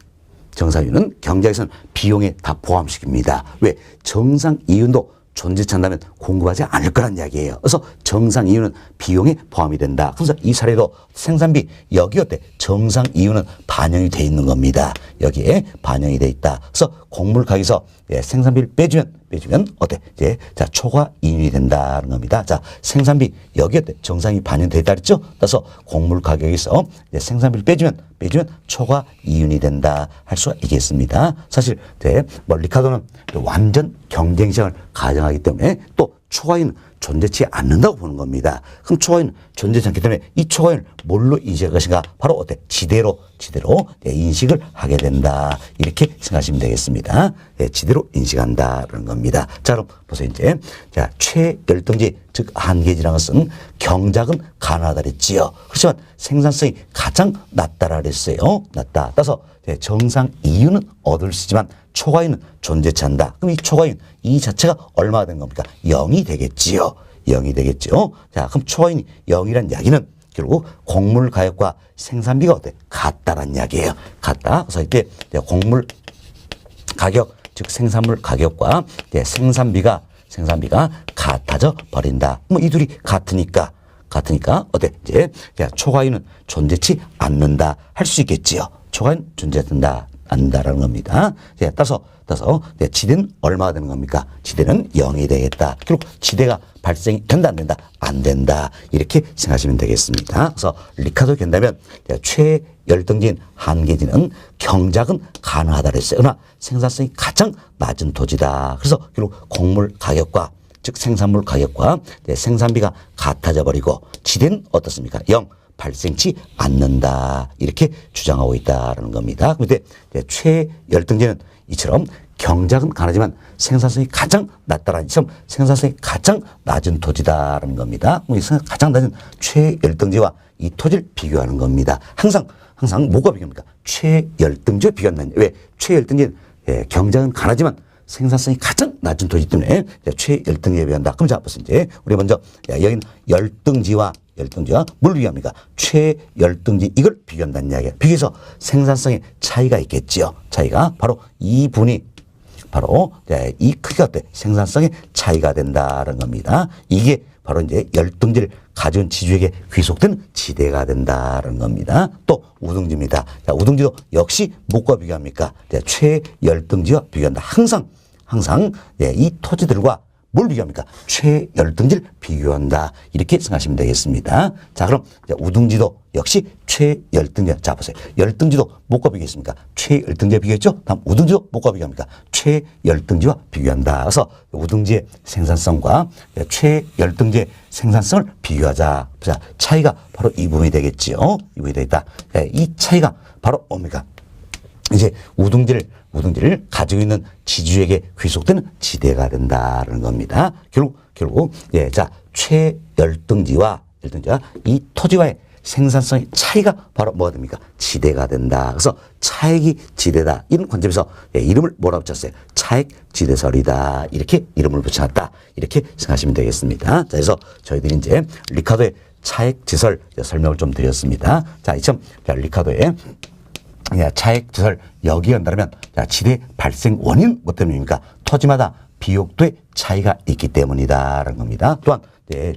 경작에서는 비용에 다 포함시킵니다. 왜? 정상 이윤도 존재치 않다면 공급하지 않을 거란 이야기예요. 그래서 정상 이윤은 비용에 포함이 된다. 그래서 이 사례도 생산비 여기 어때? 정상 이윤은 반영이 돼 있는 겁니다. 여기에 반영이 돼 있다. 그래서 곡물 가격에서 생산비를 빼주면 어때? 자, 초과 이윤이 된다는 겁니다. 자, 생산비 여기 어때? 정상이 반영돼 있다 그랬죠? 따라서 곡물 가격에서 생산비를 빼주면 초과 이윤이 된다 할 수가 있겠습니다. 사실 리카도는 완전 경쟁 시장을 가정하기 때문에 또 초과이윤은 존재치 않는다고 보는 겁니다. 그럼 초과이윤은 존재치 않기 때문에 이 초과이윤을 뭘로 인식할 것인가? 바로 어때? 지대로 인식을 하게 된다. 이렇게 생각하시면 되겠습니다. 지대로 인식한다는 겁니다. 자, 그럼 보세요. 자, 최열등지, 즉 한계지라는 것은 경작은 가능하다 그랬지요. 그렇지만 생산성이 가장 낮다라 그랬어요. 낮다. 따라서 정상 이윤은 얻을 수 있지만 초과이윤은 존재치 않는다. 그럼 이 초과이윤 이 자체가 얼마가 된 겁니까? 0이 되겠지요. 0이 되겠죠. 자, 그럼 초과이윤이 0이란 이야기는 결국 곡물 가격과 생산비가 어때? 같다란 이야기예요. 같다. 그래서 이때 곡물 가격, 즉 생산물 가격과 생산비가 같아져 버린다. 뭐 이 둘이 같으니까 어때? 초과이윤은 존재치 않는다 할 수 있겠지요. 초과이윤 존재한다. 않는다라는 겁니다. 따라서 지대는 얼마가 되는 겁니까? 지대는 0이 되겠다. 결국 지대가 발생이 된다, 안 된다? 안 된다. 이렇게 생각하시면 되겠습니다. 그래서 리카도 견다면 최열등지인 한계지는 경작은 가능하다 그랬어요. 그러나 생산성이 가장 낮은 토지다. 그래서 결국 곡물 가격과 즉 생산물 가격과 생산비가 같아져 버리고 지대는 어떻습니까? 0. 발생치 않는다. 이렇게 주장하고 있다는 겁니다. 그런데 최열등지는 이처럼 경작은 가능하지만 생산성이 가장 낮다라는 이처럼 생산성이 가장 낮은 토지다라는 겁니다. 가장 낮은 최열등지와 이 토지를 비교하는 겁니다. 항상 뭐가 비교합니까? 최열등지와 비교한다는 왜? 최열등지는 경작은 가능하지만 생산성이 가장 낮은 토지 때문에 최열등지에 비한다. 그럼 자, 보세요. 우리 먼저 여기는 열등지와 뭘 비교합니까? 최열등지 이걸 비교한다는 이야기예요. 비교해서 생산성의 차이가 있겠지요. 차이가 바로 이 분이 이 크기가 어때? 생산성의 차이가 된다는 겁니다. 이게 바로 열등지를 가져온 지주에게 귀속된 지대가 된다는 겁니다. 또 우등지입니다. 자, 우등지도 역시 뭐과 비교합니까? 최열등지와 비교한다. 항상 이 토지들과 뭘 비교합니까? 최열등지를 비교한다. 이렇게 생각하시면 되겠습니다. 자, 그럼 이제 우등지도 역시 최열등지. 자, 보세요. 열등지도 뭐과 비교했습니까? 최열등지와 비교했죠? 다음 우등지도 뭐과 비교합니까? 최열등지와 비교한다. 그래서 우등지의 생산성과 최열등지의 생산성을 비교하자. 자, 차이가 바로 이 부분이 되겠지요. 이 부분이 되겠다. 이 차이가 바로 뭡니까? 이제 우등지를 가지고 있는 지주에게 귀속되는 지대가 된다는 겁니다. 결국, 예, 자, 최열등지와 이 토지와의 생산성의 차이가 바로 뭐가 됩니까? 지대가 된다. 그래서 차액이 지대다. 이런 관점에서 예, 이름을 뭐라고 붙였어요? 차액지대설이다. 이렇게 이름을 붙여놨다. 이렇게 생각하시면 되겠습니다. 자, 그래서 저희들이 이제 리카도의 차액지설 설명을 좀 드렸습니다. 자, 이처럼 리카도의 차액지설 여기에 한다면 지대 발생 원인 뭐 때문입니까? 토지마다 비옥도의 차이가 있기 때문이다라는 겁니다. 또한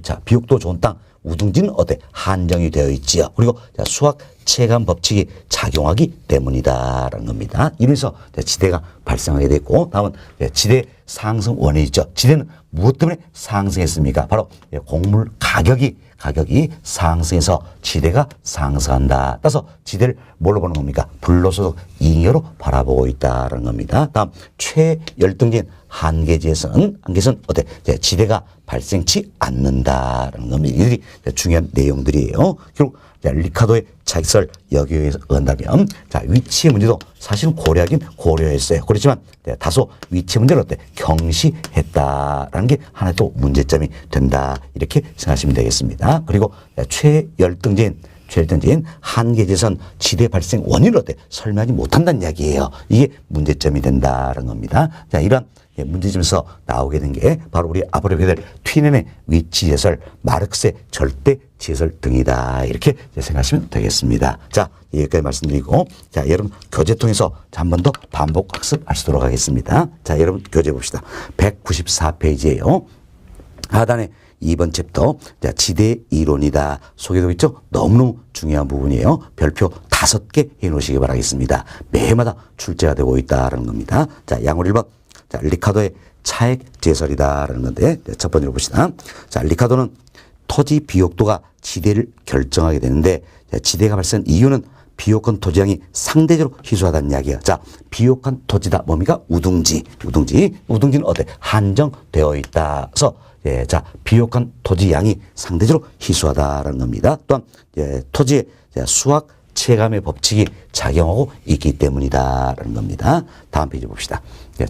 자, 비옥도 좋은 땅 우등지는 어때? 한정이 되어 있지요. 그리고 수학 체감 법칙이 작용하기 때문이다라는 겁니다. 이래서 지대가 발생하게 됐고, 다음은 지대 상승 원인이 있죠. 지대는 무엇 때문에 상승했습니까? 바로 곡물 가격이 상승해서 지대가 상승한다. 따라서 지대를 뭘로 보는 겁니까? 불로소득 잉여로 바라보고 있다는 겁니다. 다음 최열등지인 한계지에서는 어때? 지대가 발생치 않는다라는 겁니다. 이들이 중요한 내용들이에요. 결국 리카도의 차익설 여기에 의한다면 자, 위치의 문제도 사실은 고려하긴 고려했어요. 그렇지만 다소 위치 문제를 어때? 경시했다라는 게 하나의 또 문제점이 된다. 이렇게 생각하시면 되겠습니다. 그리고 최열등지인 한계지에선 지대 발생 원인을 어때? 설명하지 못한다는 이야기예요. 이게 문제점이 된다는 겁니다. 자, 이런 문제점에서 나오게 된 게 바로 우리 앞으로 배울 튀넨의 위치지설, 마르크스의 절대지설 등이다. 이렇게 생각하시면 되겠습니다. 자, 여기까지 말씀드리고, 자, 여러분 교재 통해서 한 번 더 반복 학습하시도록 하겠습니다. 자, 여러분 교재 봅시다. 194페이지예요. 하단에 2번 챕터 지대 이론이다. 소개되고 있죠? 너무너무 중요한 부분이에요. 별표 5개 해놓으시기 바라겠습니다. 매해마다 출제가 되고 있다는 겁니다. 자, 양월 1번. 자, 리카도의 차액제설이다라는 건데, 첫 번째로 봅시다. 자, 리카도는 토지 비옥도가 지대를 결정하게 되는데, 지대가 발생한 이유는 비옥한 토지량이 상대적으로 희소하다는 이야기야. 자, 비옥한 토지다. 뭡니까? 우등지는 어때? 한정되어 있다. 그래서 예, 자, 비옥한 토지 양이 상대적으로 희소하다라는 겁니다. 또한 토지의 수학 체감의 법칙이 작용하고 있기 때문이다라는 겁니다. 다음 페이지 봅시다.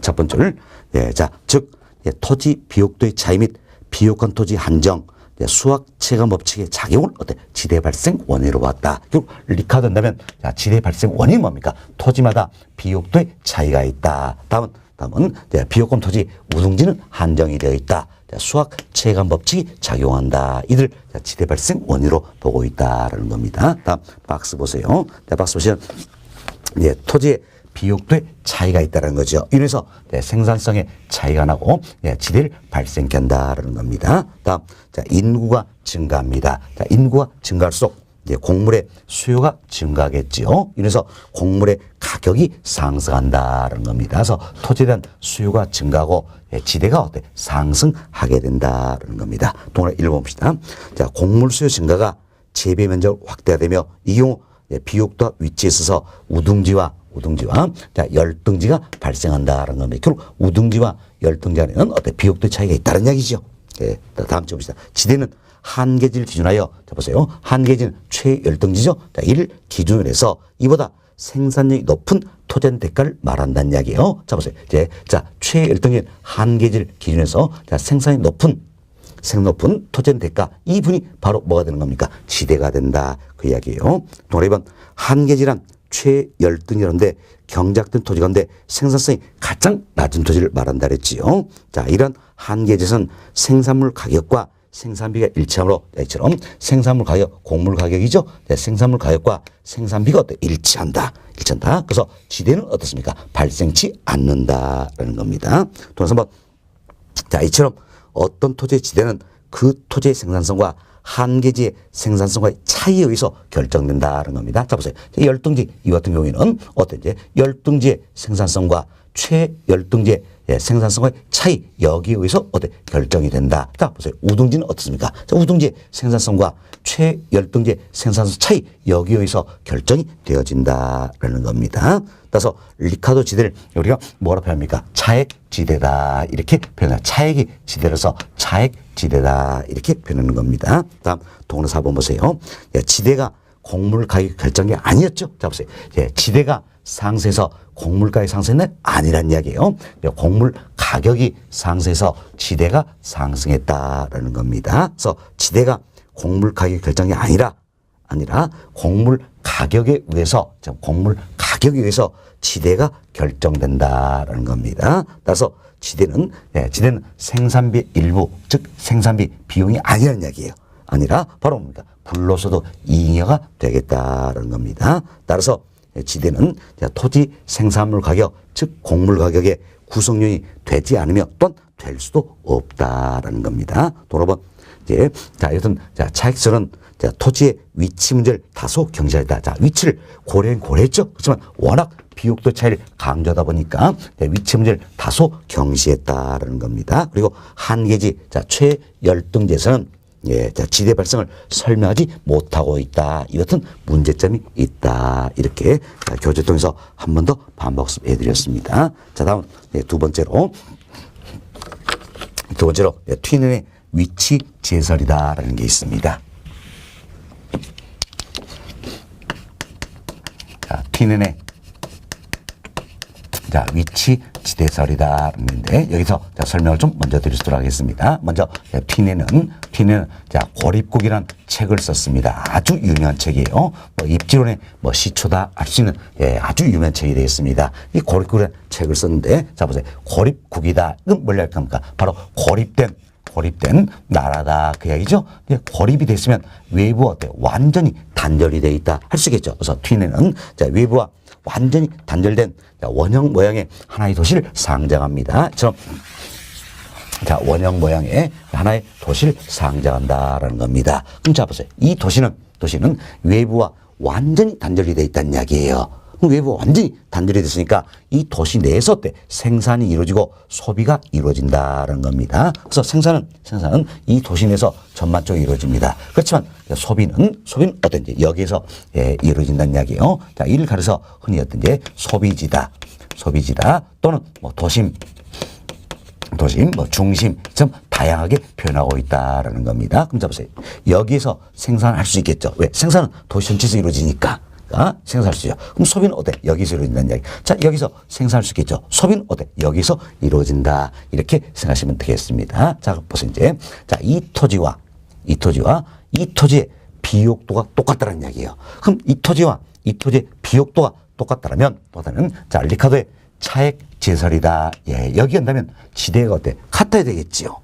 첫 번째를 자, 즉 토지 비옥도의 차이 및 비옥한 토지 한정 수학 체감 법칙의 작용을 어때? 지대 발생 원인으로 봤다. 결국 리카도 한다면 지대 발생 원인이 뭡니까? 토지마다 비옥도의 차이가 있다. 다음은 비옥한 토지 우등지는 한정이 되어 있다. 수학 체감 법칙이 작용한다. 이들 지대 발생 원인으로 보고 있다라는 겁니다. 다음 박스 보세요. 박스 보시면 토지의 비옥도의 차이가 있다는 거죠. 이래서 생산성의 차이가 나고 지대를 발생케 한다는 겁니다. 다음 인구가 증가합니다. 인구가 증가할수록 곡물의 수요가 증가하겠지요. 이래서 곡물의 가격이 상승한다는 겁니다. 그래서 토지에 대한 수요가 증가하고 지대가 어때? 상승하게 된다는 겁니다. 동그라미 1번 봅시다. 자, 곡물 수요 증가가 재배 면적 확대가 되며 이 경우 비옥도와 위치에 있어서 우등지와 열등지가 발생한다는 겁니다. 결국 우등지와 열등지 안에는 어때? 비옥도 차이가 있다는 이야기죠. 다음 주 봅시다. 지대는 한계지를 기준하여 자 보세요. 한계지는 최열등지죠. 자, 이를 기준으로 해서 이보다 생산력이 높은 토지의 대가를 말한다는 이야기예요. 자 보세요. 자, 최열등지는 한계지를 기준해서 자, 생산이 높은 토지의 대가 이 분이 바로 뭐가 되는 겁니까? 지대가 된다. 그 이야기예요. 동그라미 2번 한계지란 최열등이라는데 경작된 토지 가운데 생산성이 가장 낮은 토지를 말한다 그랬지요. 자, 이런 한계지에서는 생산물 가격과 생산비가 일치하므로 이처럼 생산물 가격, 곡물 가격이죠. 생산물 가격과 생산비가 어때? 일치한다. 그래서 지대는 어떻습니까? 발생치 않는다라는 겁니다. 또 3번. 자, 이처럼 어떤 토지의 지대는 그 토지의 생산성과 한계지의 생산성과의 차이에 의해서 결정된다는 겁니다. 자, 보세요. 열등지, 이 같은 경우에는 어떤지 열등지의 생산성과 최열등지의 생산성과의 차이 여기에 의해서 어때 결정이 된다. 자 보세요. 우등지는 어떻습니까? 자, 우등지의 생산성과 최열등지의 생산성 차이 여기에 의해서 결정이 되어진다라는 겁니다. 따라서 리카르도 지대를 우리가 뭐라 표현합니까? 차액지대다 이렇게 표현해요. 차액이 지대라서 차액지대다 이렇게 표현하는 겁니다. 다음 동그란 4번 보세요. 지대가 곡물 가격 결정이 아니었죠. 자 보세요. 지대가 상세해서 곡물가의 상승은 아니란 이야기예요. 곡물 가격이 상세해서 지대가 상승했다라는 겁니다. 그래서 지대가 곡물 가격 결정이 아니라 곡물 가격에 의해서 지대가 결정된다라는 겁니다. 따라서 지대는 생산비 일부, 즉 생산비 비용이 아니라는 이야기예요. 아니라 바로 뭡니까? 불로소도 이익여가 되겠다라는 겁니다. 따라서 지대는 토지 생산물 가격, 즉 곡물 가격의 구성요인이 되지 않으며 또한 될 수도 없다라는 겁니다. 돌아본 여튼 차익설은 토지의 위치 문제를 다소 경시하다. 자, 위치를 고려했죠. 그렇지만 워낙 비옥도 차이를 강조하다 보니까 위치 문제를 다소 경시했다라는 겁니다. 그리고 한계지 최열등지에서는 지대 발생을 설명하지 못하고 있다. 이 같은 문제점이 있다. 이렇게 교재 통해서 한 번 더 반복해 드렸습니다. 자, 다음 두 번째로 튀는의 위치 제설이다라는 게 있습니다. 자, 튀는의 위치 지대설이다는데 여기서 설명을 좀 먼저 드리도록 하겠습니다. 먼저 튀네는 고립국이라는 책을 썼습니다. 아주 유명한 책이에요. 입지론의 시초다 할 수 있는 아주 유명한 책이 되겠습니다. 이 고립국이라는 책을 썼는데 자 보세요. 고립국이다. 이건 뭘 할 겁니까? 바로 고립된 나라다 그 이야기죠. 고립이 됐으면 외부와 어때? 완전히 단절이 되어 있다 할 수 있겠죠. 그래서 튀네는 외부와 완전히 단절된 원형 모양의 하나의 도시를 상징합니다. 원형 모양의 하나의 도시를 상징한다라는 겁니다. 그럼 자 보세요. 이 도시는 외부와 완전히 단절이 되어 있다는 이야기예요. 외부가 완전히 단절이 됐으니까 이 도시 내에서 생산이 이루어지고 소비가 이루어진다는 겁니다. 그래서 생산은 이 도시 내에서 전반적으로 이루어집니다. 그렇지만 소비는 어떤지 여기에서 이루어진다는 이야기예요. 자, 이를 가려서 흔히 어떤지 소비지다 또는 도심, 중심, 다양하게 표현하고 있다라는 겁니다. 그럼 잡으세요. 여기에서 생산할 수 있겠죠. 왜? 생산은 도시 전체에서 이루어지니까. 생산할 수 있죠. 그럼 소비는 어때? 여기서 이루어진다는 이야기. 자, 여기서 생산할 수 있겠죠. 소비는 어때? 여기서 이루어진다. 이렇게 생각하시면 되겠습니다. 자, 보세요. 이제. 자, 이 토지의 비옥도가 똑같다는 이야기예요. 그럼 이 토지의 비옥도가 똑같다면, 자, 리카르도의 차액 제설이다. 여기 한다면 지대가 어때? 같아야 되겠지요.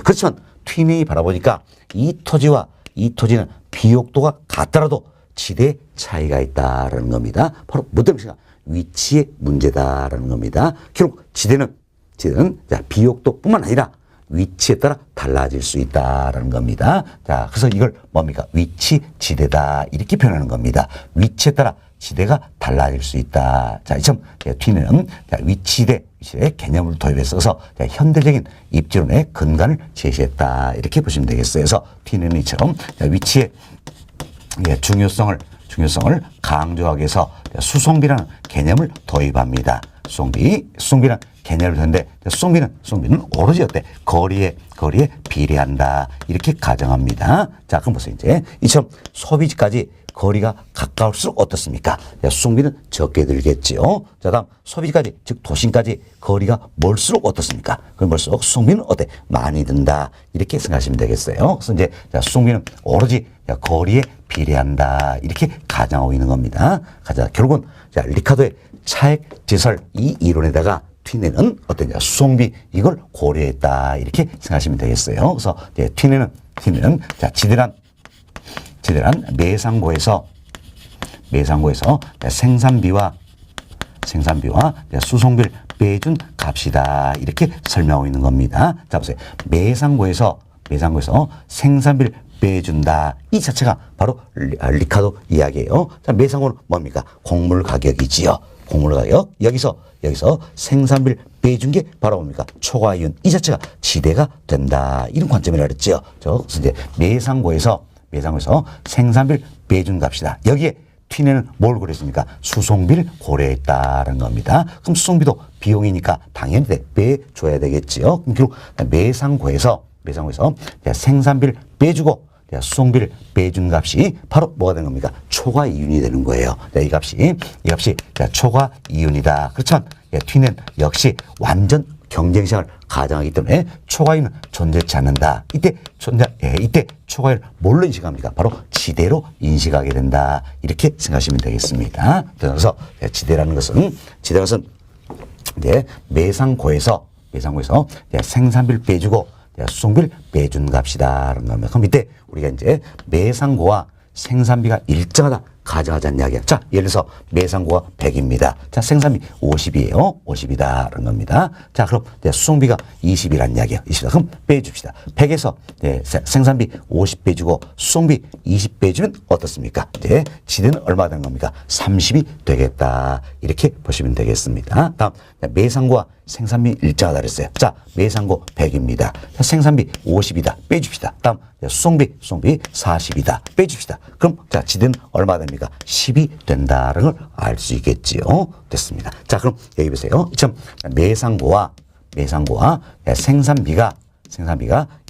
그렇지만 튀네이 바라보니까 이 토지는 비옥도가 같더라도 지대 차이가 있다라는 겁니다. 바로 뭐 때문인가? 위치의 문제다라는 겁니다. 결국 지대는 비옥도뿐만 아니라 위치에 따라 달라질 수 있다라는 겁니다. 자, 그래서 이걸 뭡니까? 위치 지대다 이렇게 표현하는 겁니다. 위치에 따라 지대가 달라질 수 있다. 자, 이처럼 튀는 위치대 개념을 도입해서 현대적인 입지론의 근간을 제시했다 이렇게 보시면 되겠어요. 그래서 튀는 이처럼 위치의 중요성을 강조하기 위해서 수송비라는 개념을 도입합니다. 수송비라는 개념을 했는데 수송비는 오로지 어때? 거리에 비례한다 이렇게 가정합니다. 자, 그럼 보세요. 이제 이처럼 소비지까지 거리가 가까울수록 어떻습니까? 수송비는 적게 들겠지요. 자, 다음 소비지까지 즉 도심까지 거리가 멀수록 어떻습니까? 그럼 멀수록 수송비는 어때? 많이 든다 이렇게 생각하시면 되겠어요. 그래서 이제 수송비는 오로지 거리에 비례한다 이렇게 가정하고 있는 겁니다. 결국은 리카르도의 차액 제설 이 이론에다가 튀네는 어떠냐? 수송비 이걸 고려했다 이렇게 생각하시면 되겠어요. 그래서 튀네는 지대란 매상고에서 생산비와 수송비를 빼준 값이다 이렇게 설명하고 있는 겁니다. 자 보세요. 매상고에서 생산비를 빼준다 이 자체가 바로 리카르도 이야기예요. 자, 매상고는 뭡니까? 곡물 가격이지요. 곡물 가격 여기서 생산비를 빼준 게 바로 뭡니까? 초과이윤 이 자체가 지대가 된다. 이런 관점이라 그랬죠. 그래서 이제 매상고에서 생산비를 빼준 값이다. 여기에 튀내는 뭘 고려했습니까? 수송비를 고려했다는 겁니다. 그럼 수송비도 비용이니까 당연히 빼줘야 되겠지요. 그럼 결국 매상고에서 생산비를 빼주고 수송비를 빼준 값이 바로 뭐가 되는 겁니까? 초과이윤이 되는 거예요. 이 값이 초과이윤이다. 그렇지만 튀는 역시 완전 경쟁시장을 가정하기 때문에 초과이윤은 존재치 않는다. 이때 초과이윤을 뭘로 인식합니까? 바로 지대로 인식하게 된다. 이렇게 생각하시면 되겠습니다. 그래서 지대라는 것은 이제 매상고에서 생산비를 빼주고 수송비를 빼준 값이다라는 겁니다. 그럼 이때 우리가 이제 매상고와 생산비가 일정하다 가정하자는 이야기야. 자, 예를 들어서 매상고가 100입니다. 자, 생산비 50이에요. 50이다라는 겁니다. 자, 그럼 수송비가 20이라는 이야기야. 20이다. 그럼 빼줍시다. 100에서 생산비 50 빼주고 수송비 20 빼주면 어떻습니까? 이제 지대는 얼마 되는 겁니까? 30이 되겠다. 이렇게 보시면 되겠습니다. 다음 매상고와 생산비 일정하다 그랬어요. 자, 매상고 100입니다. 자, 생산비 50이다. 빼줍시다. 다음 수송비 40이다. 빼줍시다. 그럼 자, 지대는 얼마 됩니까? 10이 된다는 걸 알 수 있겠지요. 됐습니다. 자, 그럼 여기 보세요. 참 매상고와 생산비가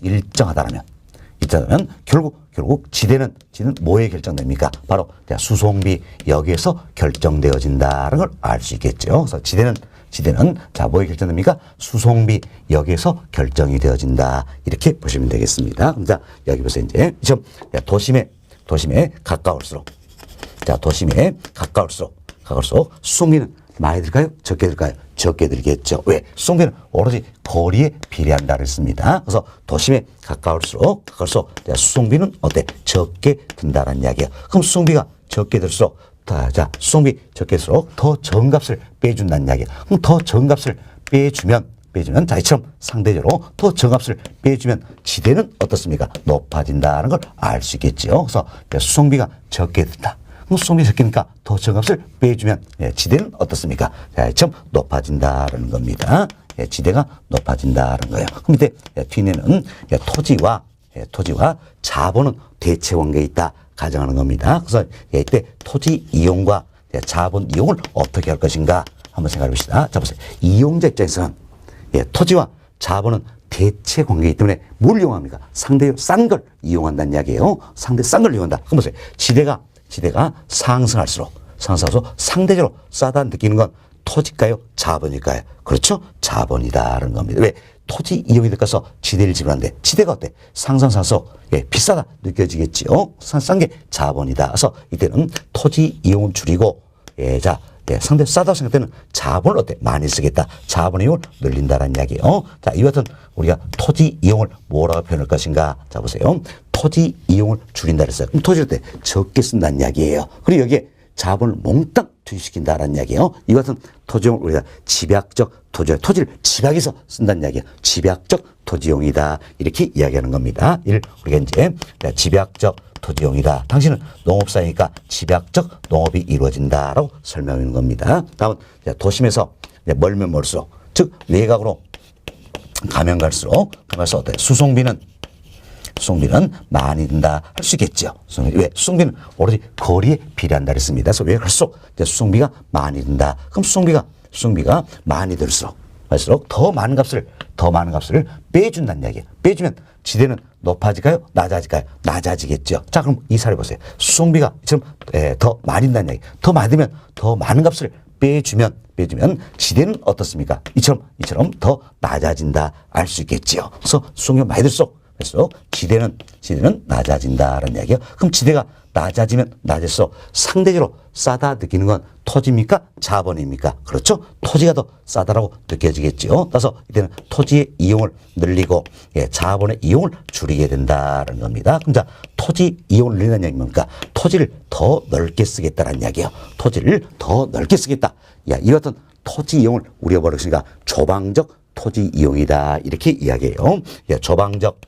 일정하다면 결국 지대는 뭐에 결정됩니까? 바로 수송비 여기에서 결정되어진다는 걸 알 수 있겠죠. 그래서 지대는 자, 뭐에 결정됩니까? 수송비 여기에서 결정이 되어진다. 이렇게 보시면 되겠습니다. 그럼 자, 여기 보세요. 이제 도심에 가까울수록 수송비는 많이 들까요? 적게 들까요? 적게 들겠죠. 왜? 수송비는 오로지 거리에 비례한다 그랬습니다. 그래서 도심에 가까울수록 수송비는 어때? 적게 든다는 이야기예요. 그럼 수송비가 적게 들수록 수송비 적게 들수록 더 적은 값을 빼준다는 이야기예요. 그럼 더 적은 값을 빼주면 자, 이처럼 상대적으로 더 적은 값을 빼주면 지대는 어떻습니까? 높아진다는 걸 알 수 있겠죠. 그래서 수송비가 적게 든다. 그럼 수송비 적게니까 더 적은 값을 빼주면 지대는 어떻습니까? 자, 이처럼 높아진다는 겁니다. 지대가 높아진다는 거예요. 그럼 이때 뒤에는 토지와 자본은 대체 관계에 있다. 가정하는 겁니다. 그래서 이때 토지 이용과 자본 이용을 어떻게 할 것인가 한번 생각해 봅시다. 자, 보세요. 이용자 입장에서는 토지와 자본은 대체 관계이기 때문에 뭘 이용합니까? 상대적으로 싼 걸 이용한다는 이야기예요. 상대 싼 걸 이용한다. 그럼 보세요. 지대가 상승할수록 상대적으로 싸다 느끼는 건 토지일까요? 자본일까요? 그렇죠? 자본이다라는 겁니다. 왜? 토지 이용이 들어가서 지대를 지불하는데 지대가 어때? 상승할수록 비싸다 느껴지겠지요. 싼 게 자본이다. 그래서 이때는 토지 이용을 줄이고 상대 싸다고 생각할 때는 자본을 어때? 많이 쓰겠다. 자본 이용을 늘린다는 이야기예요. 자, 이와 같은 우리가 토지 이용을 뭐라고 표현할 것인가? 자, 보세요. 토지 이용을 줄인다 그랬어요. 그럼 토지를 어때? 적게 쓴다는 이야기예요. 그리고 여기에 자본을 몽땅 투입시킨다는 이야기예요. 이와 같은 토지용을 우리가 집약적 토지를 집약해서 쓴다는 이야기예요. 집약적 토지용이다. 이렇게 이야기하는 겁니다. 이를 우리가 이제 집약적 토지용이다. 당신은 농업사니까 집약적 농업이 이루어진다라고 설명하는 겁니다. 다음은 도심에서 멀면 멀수록, 즉 외곽으로 가면 갈수록 어때? 수송비는 많이 든다 할 수 있겠죠. 왜? 수송비는 오로지 거리에 비례한다 그랬습니다. 그래서 왜 갈수록 수송비가 많이 든다. 그럼 수송비가 많이 들수록 더 많은 값을 빼준다는 이야기예요. 빼주면 지대는 높아질까요? 낮아질까요? 낮아지겠죠. 자, 그럼 이 사례 보세요. 수송비가 더 많이 든다는 이야기. 더 많이 들면 더 많은 값을 빼주면 지대는 어떻습니까? 이처럼 더 낮아진다 알 수 있겠지요. 그래서 수송비가 많이 들수록 지대는 낮아진다라는 이야기예요. 그럼 지대가 낮아지면 낮을수록 상대적으로 싸다 느끼는 건 토지입니까? 자본입니까? 그렇죠? 토지가 더 싸다라고 느껴지겠죠. 따라서 이때는 토지의 이용을 늘리고 자본의 이용을 줄이게 된다는 겁니다. 그럼 자, 토지 이용을 늘리는 이야기는 뭡니까? 토지를 더 넓게 쓰겠다는 이야기예요. 토지를 더 넓게 쓰겠다. 이 같은 토지 이용을 우리가 뭐라고 했으니까 조방적 토지 이용이다. 이렇게 이야기해요. 조방적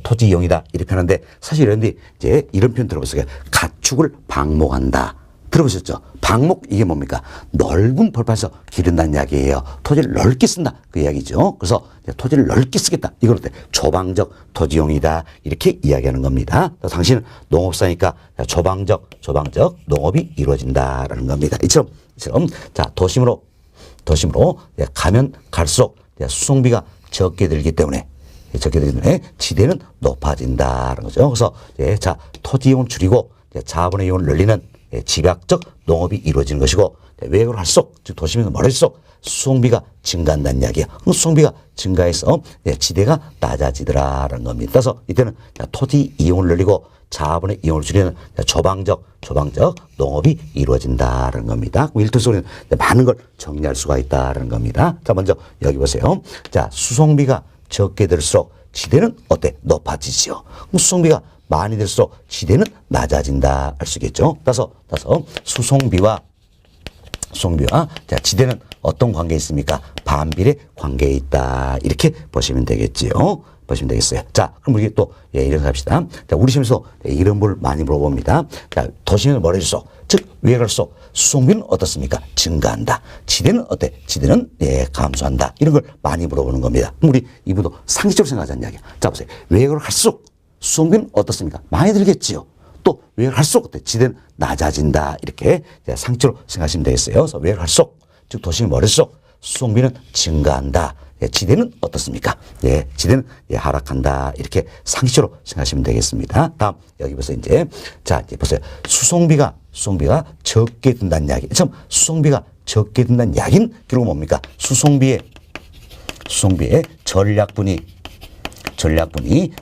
토지 이용이다. 이렇게 표현하는데 사실 이런데 이제 이런 표현 들어보셨어요. 가축을 방목한다. 들어보셨죠? 방목 이게 뭡니까? 넓은 벌판에서 기른다는 이야기예요. 토지를 넓게 쓴다 그 이야기죠. 그래서 토지를 넓게 쓰겠다. 이걸 어때? 조방적 토지용이다 이렇게 이야기하는 겁니다. 당신은 농업사니까 조방적 농업이 이루어진다라는 겁니다. 이처럼 자 도심으로 가면 갈수록 수송비가 적게 들기 때문에 지대는 높아진다는 거죠. 그래서 자 토지 이용을 줄이고 자본의 이용을 늘리는 집약적 농업이 이루어지는 것이고 외곽으로 갈수록 즉 도심에서 멀어질수록 수송비가 증가한다는 이야기예요. 수송비가 증가해서 지대가 낮아지더라라는 겁니다. 그래서 이때는 토지 이용을 늘리고 자본의 이용을 줄이는 조방적 농업이 이루어진다는 겁니다. 일터에서 우리는 많은 걸 정리할 수가 있다는 겁니다. 자 먼저 여기 보세요. 자 수송비가 적게 들수록 지대는 어때? 높아지죠. 수송비가 많이 들수록 지대는 낮아진다 할 수 있겠죠. 따라서 수송비와 자, 지대는 어떤 관계에 있습니까? 반비례 관계에 있다. 이렇게 보시면 되겠지요. 보시면 되겠어요. 자, 그럼 우리 또 이렇게 합시다. 자, 우리 시험에서 이런 걸 많이 물어봅니다. 자, 도심을 멀어질수록 즉 외곽일수록 수송비는 어떻습니까? 증가한다. 지대는 어때? 지대는 감소한다. 이런 걸 많이 물어보는 겁니다. 그럼 우리 이분도 상식적으로 생각하자는 이야기야. 자, 보세요. 외곽을 갈수록 수송비는 어떻습니까? 많이 들겠지요. 또 외곽을 갈수록 어때? 지대는 낮아진다. 이렇게 상식적으로 생각하시면 되겠어요. 그래서 외곽을 갈수록 즉 도심이 멀어질수록 수송비는 증가한다. 지대는 어떻습니까? 지대는 하락한다. 이렇게 상식적으로 생각하시면 되겠습니다. 다음 여기 보세요. 이제 보세요. 수송비가 적게 든다는 이야기. 참 수송비가 적게 든다는 이야기는 결국 뭡니까? 수송비의 전략분이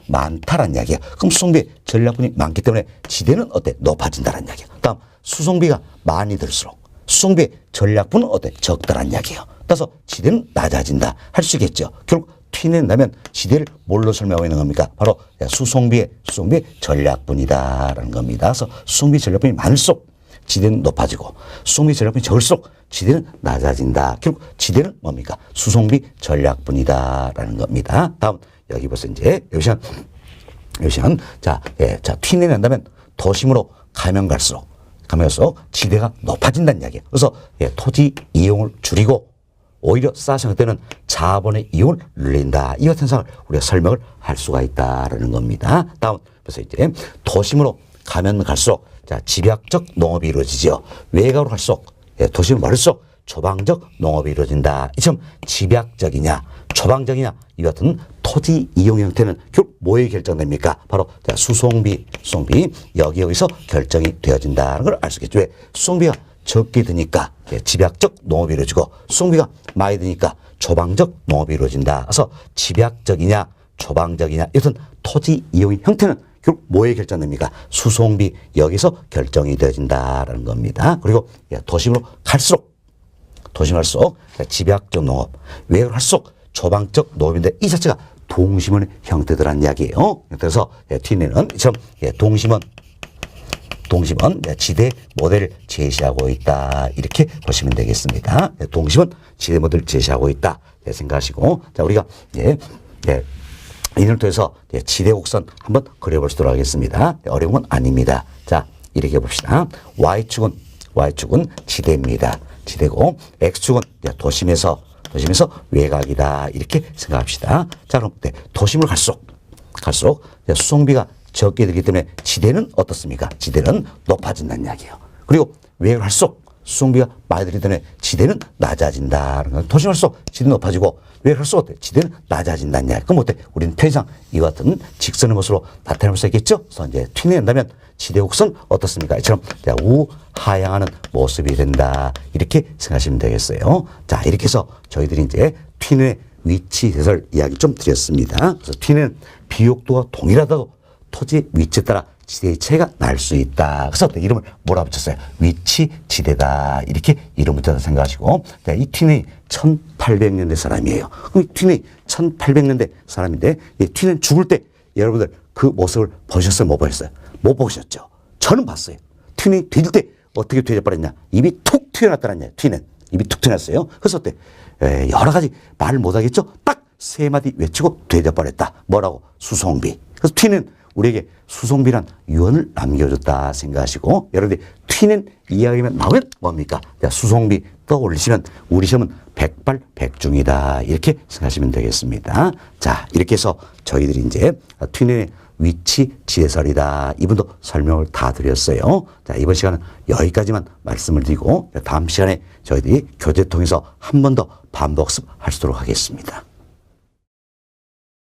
많다라는 이야기야. 그럼 수송비의 전략분이 많기 때문에 지대는 어때? 높아진다는 이야기야. 다음 수송비가 많이 들수록 수송비의 전략분은 어때? 적다라는 이야기예요. 따라서 지대는 낮아진다 할 수 있겠죠. 결국 튀낸다면 지대를 뭘로 설명하고 있는 겁니까? 바로 수송비의 전략분이다라는 겁니다. 그래서 수송비 전략분이 많을수록 지대는 높아지고 수송비 전략분이 적을수록 지대는 낮아진다. 결국 지대는 뭡니까? 수송비 전략분이다라는 겁니다. 다음 여기 보세요. 이제 요시안 자 튀내낸다면 도심으로 가면 갈수록 지대가 높아진다는 이야기예요. 그래서 토지 이용을 줄이고 오히려 쌓아서 때는 자본의 이용을 늘린다. 이 같은 상을 우리가 설명을 할 수가 있다라는 겁니다. 다음 그래서 이제 도심으로 가면 갈수록 집약적 농업이 이루어지죠. 외곽으로 갈수록 도심을 멀을수록 조방적 농업이 이루어진다. 이처럼 집약적이냐 조방적이냐 이 같은 토지 이용 형태는 결국 뭐에 결정됩니까? 바로 수송비 여기서 결정이 되어진다는 걸 알 수 있겠죠. 왜? 수송비가 적게 드니까 집약적 농업이 이루어지고 수송비가 많이 드니까 조방적 농업이 이루어진다. 그래서 집약적이냐 조방적이냐 이것은 토지 이용 형태는 결국 뭐에 결정됩니까? 수송비 여기서 결정이 되어진다라는 겁니다. 그리고 도심으로 갈수록 집약적 농업, 외곽으로 갈수록 조방적 농업인데 이 자체가 동심원의 형태들한 이야기예요. 그래서 뒤에는 동심원 지대 모델을 제시하고 있다. 이렇게 보시면 되겠습니다. 동심원 지대 모델을 제시하고 있다. 생각하시고 자 우리가 이를 통해서 지대 곡선 한번 그려볼 수 있도록 하겠습니다. 어려운 건 아닙니다. 자 이렇게 봅시다. Y축은 지대입니다. 지대고 X축은 도심에서 외곽이다. 이렇게 생각합시다. 자 그럼 도심을 갈수록 수송비가 적게 들기 때문에 지대는 어떻습니까? 지대는 높아진다는 이야기예요. 그리고 외곽을 갈수록 수송비가 많이 들기 때문에 지대는 낮아진다는 거예요. 도심을 갈수록 지대는 높아지고 외곽을 갈수록 어때? 지대는 낮아진다는 이야기. 그럼 어때? 우리는 편의상 이와 같은 직선의 모습으로 나타낼 수 있겠죠? 그래서 이제 튀낸다면 지대 곡선 어떻습니까? 이처럼 우하향하는 모습이 된다. 이렇게 생각하시면 되겠어요. 자, 이렇게 해서 저희들이 이제 튀는의 위치 해설 이야기 좀 드렸습니다. 그래서 튀는 비옥도가 동일하다고 토지의 위치에 따라 지대의 차이가 날 수 있다. 그래서 이름을 뭐라 붙였어요? 위치 지대다. 이렇게 이름 붙여서 생각하시고 이 튀는 1800년대 사람이에요. 그럼 튀는 1800년대 사람인데 이 튀는 죽을 때 여러분들 그 모습을 보셨어요? 못 보셨어요? 못 보셨죠? 저는 봤어요. 튀는 뒤질 때 어떻게 되져버렸냐? 입이 툭 튀어났다는 얘기예요. 튀는 입이 툭 튀어났어요. 그래서 어때? 여러 가지 말을 못하겠죠? 딱 세 마디 외치고 되져버렸다. 뭐라고? 수송비. 그래서 튀는 우리에게 수송비란 유언을 남겨줬다 생각하시고 여러분들이 튀는 이야기만 나오면 뭡니까? 자, 수송비 떠올리시면 우리 시험은 백발백중이다 이렇게 생각하시면 되겠습니다. 자, 이렇게 해서 저희들이 이제 튀는의 위치 지대설이다. 이분도 설명을 다 드렸어요. 자, 이번 시간은 여기까지만 말씀을 드리고 다음 시간에 저희들이 교재 통해서 한 번 더 반복습 할 수 있도록 하겠습니다.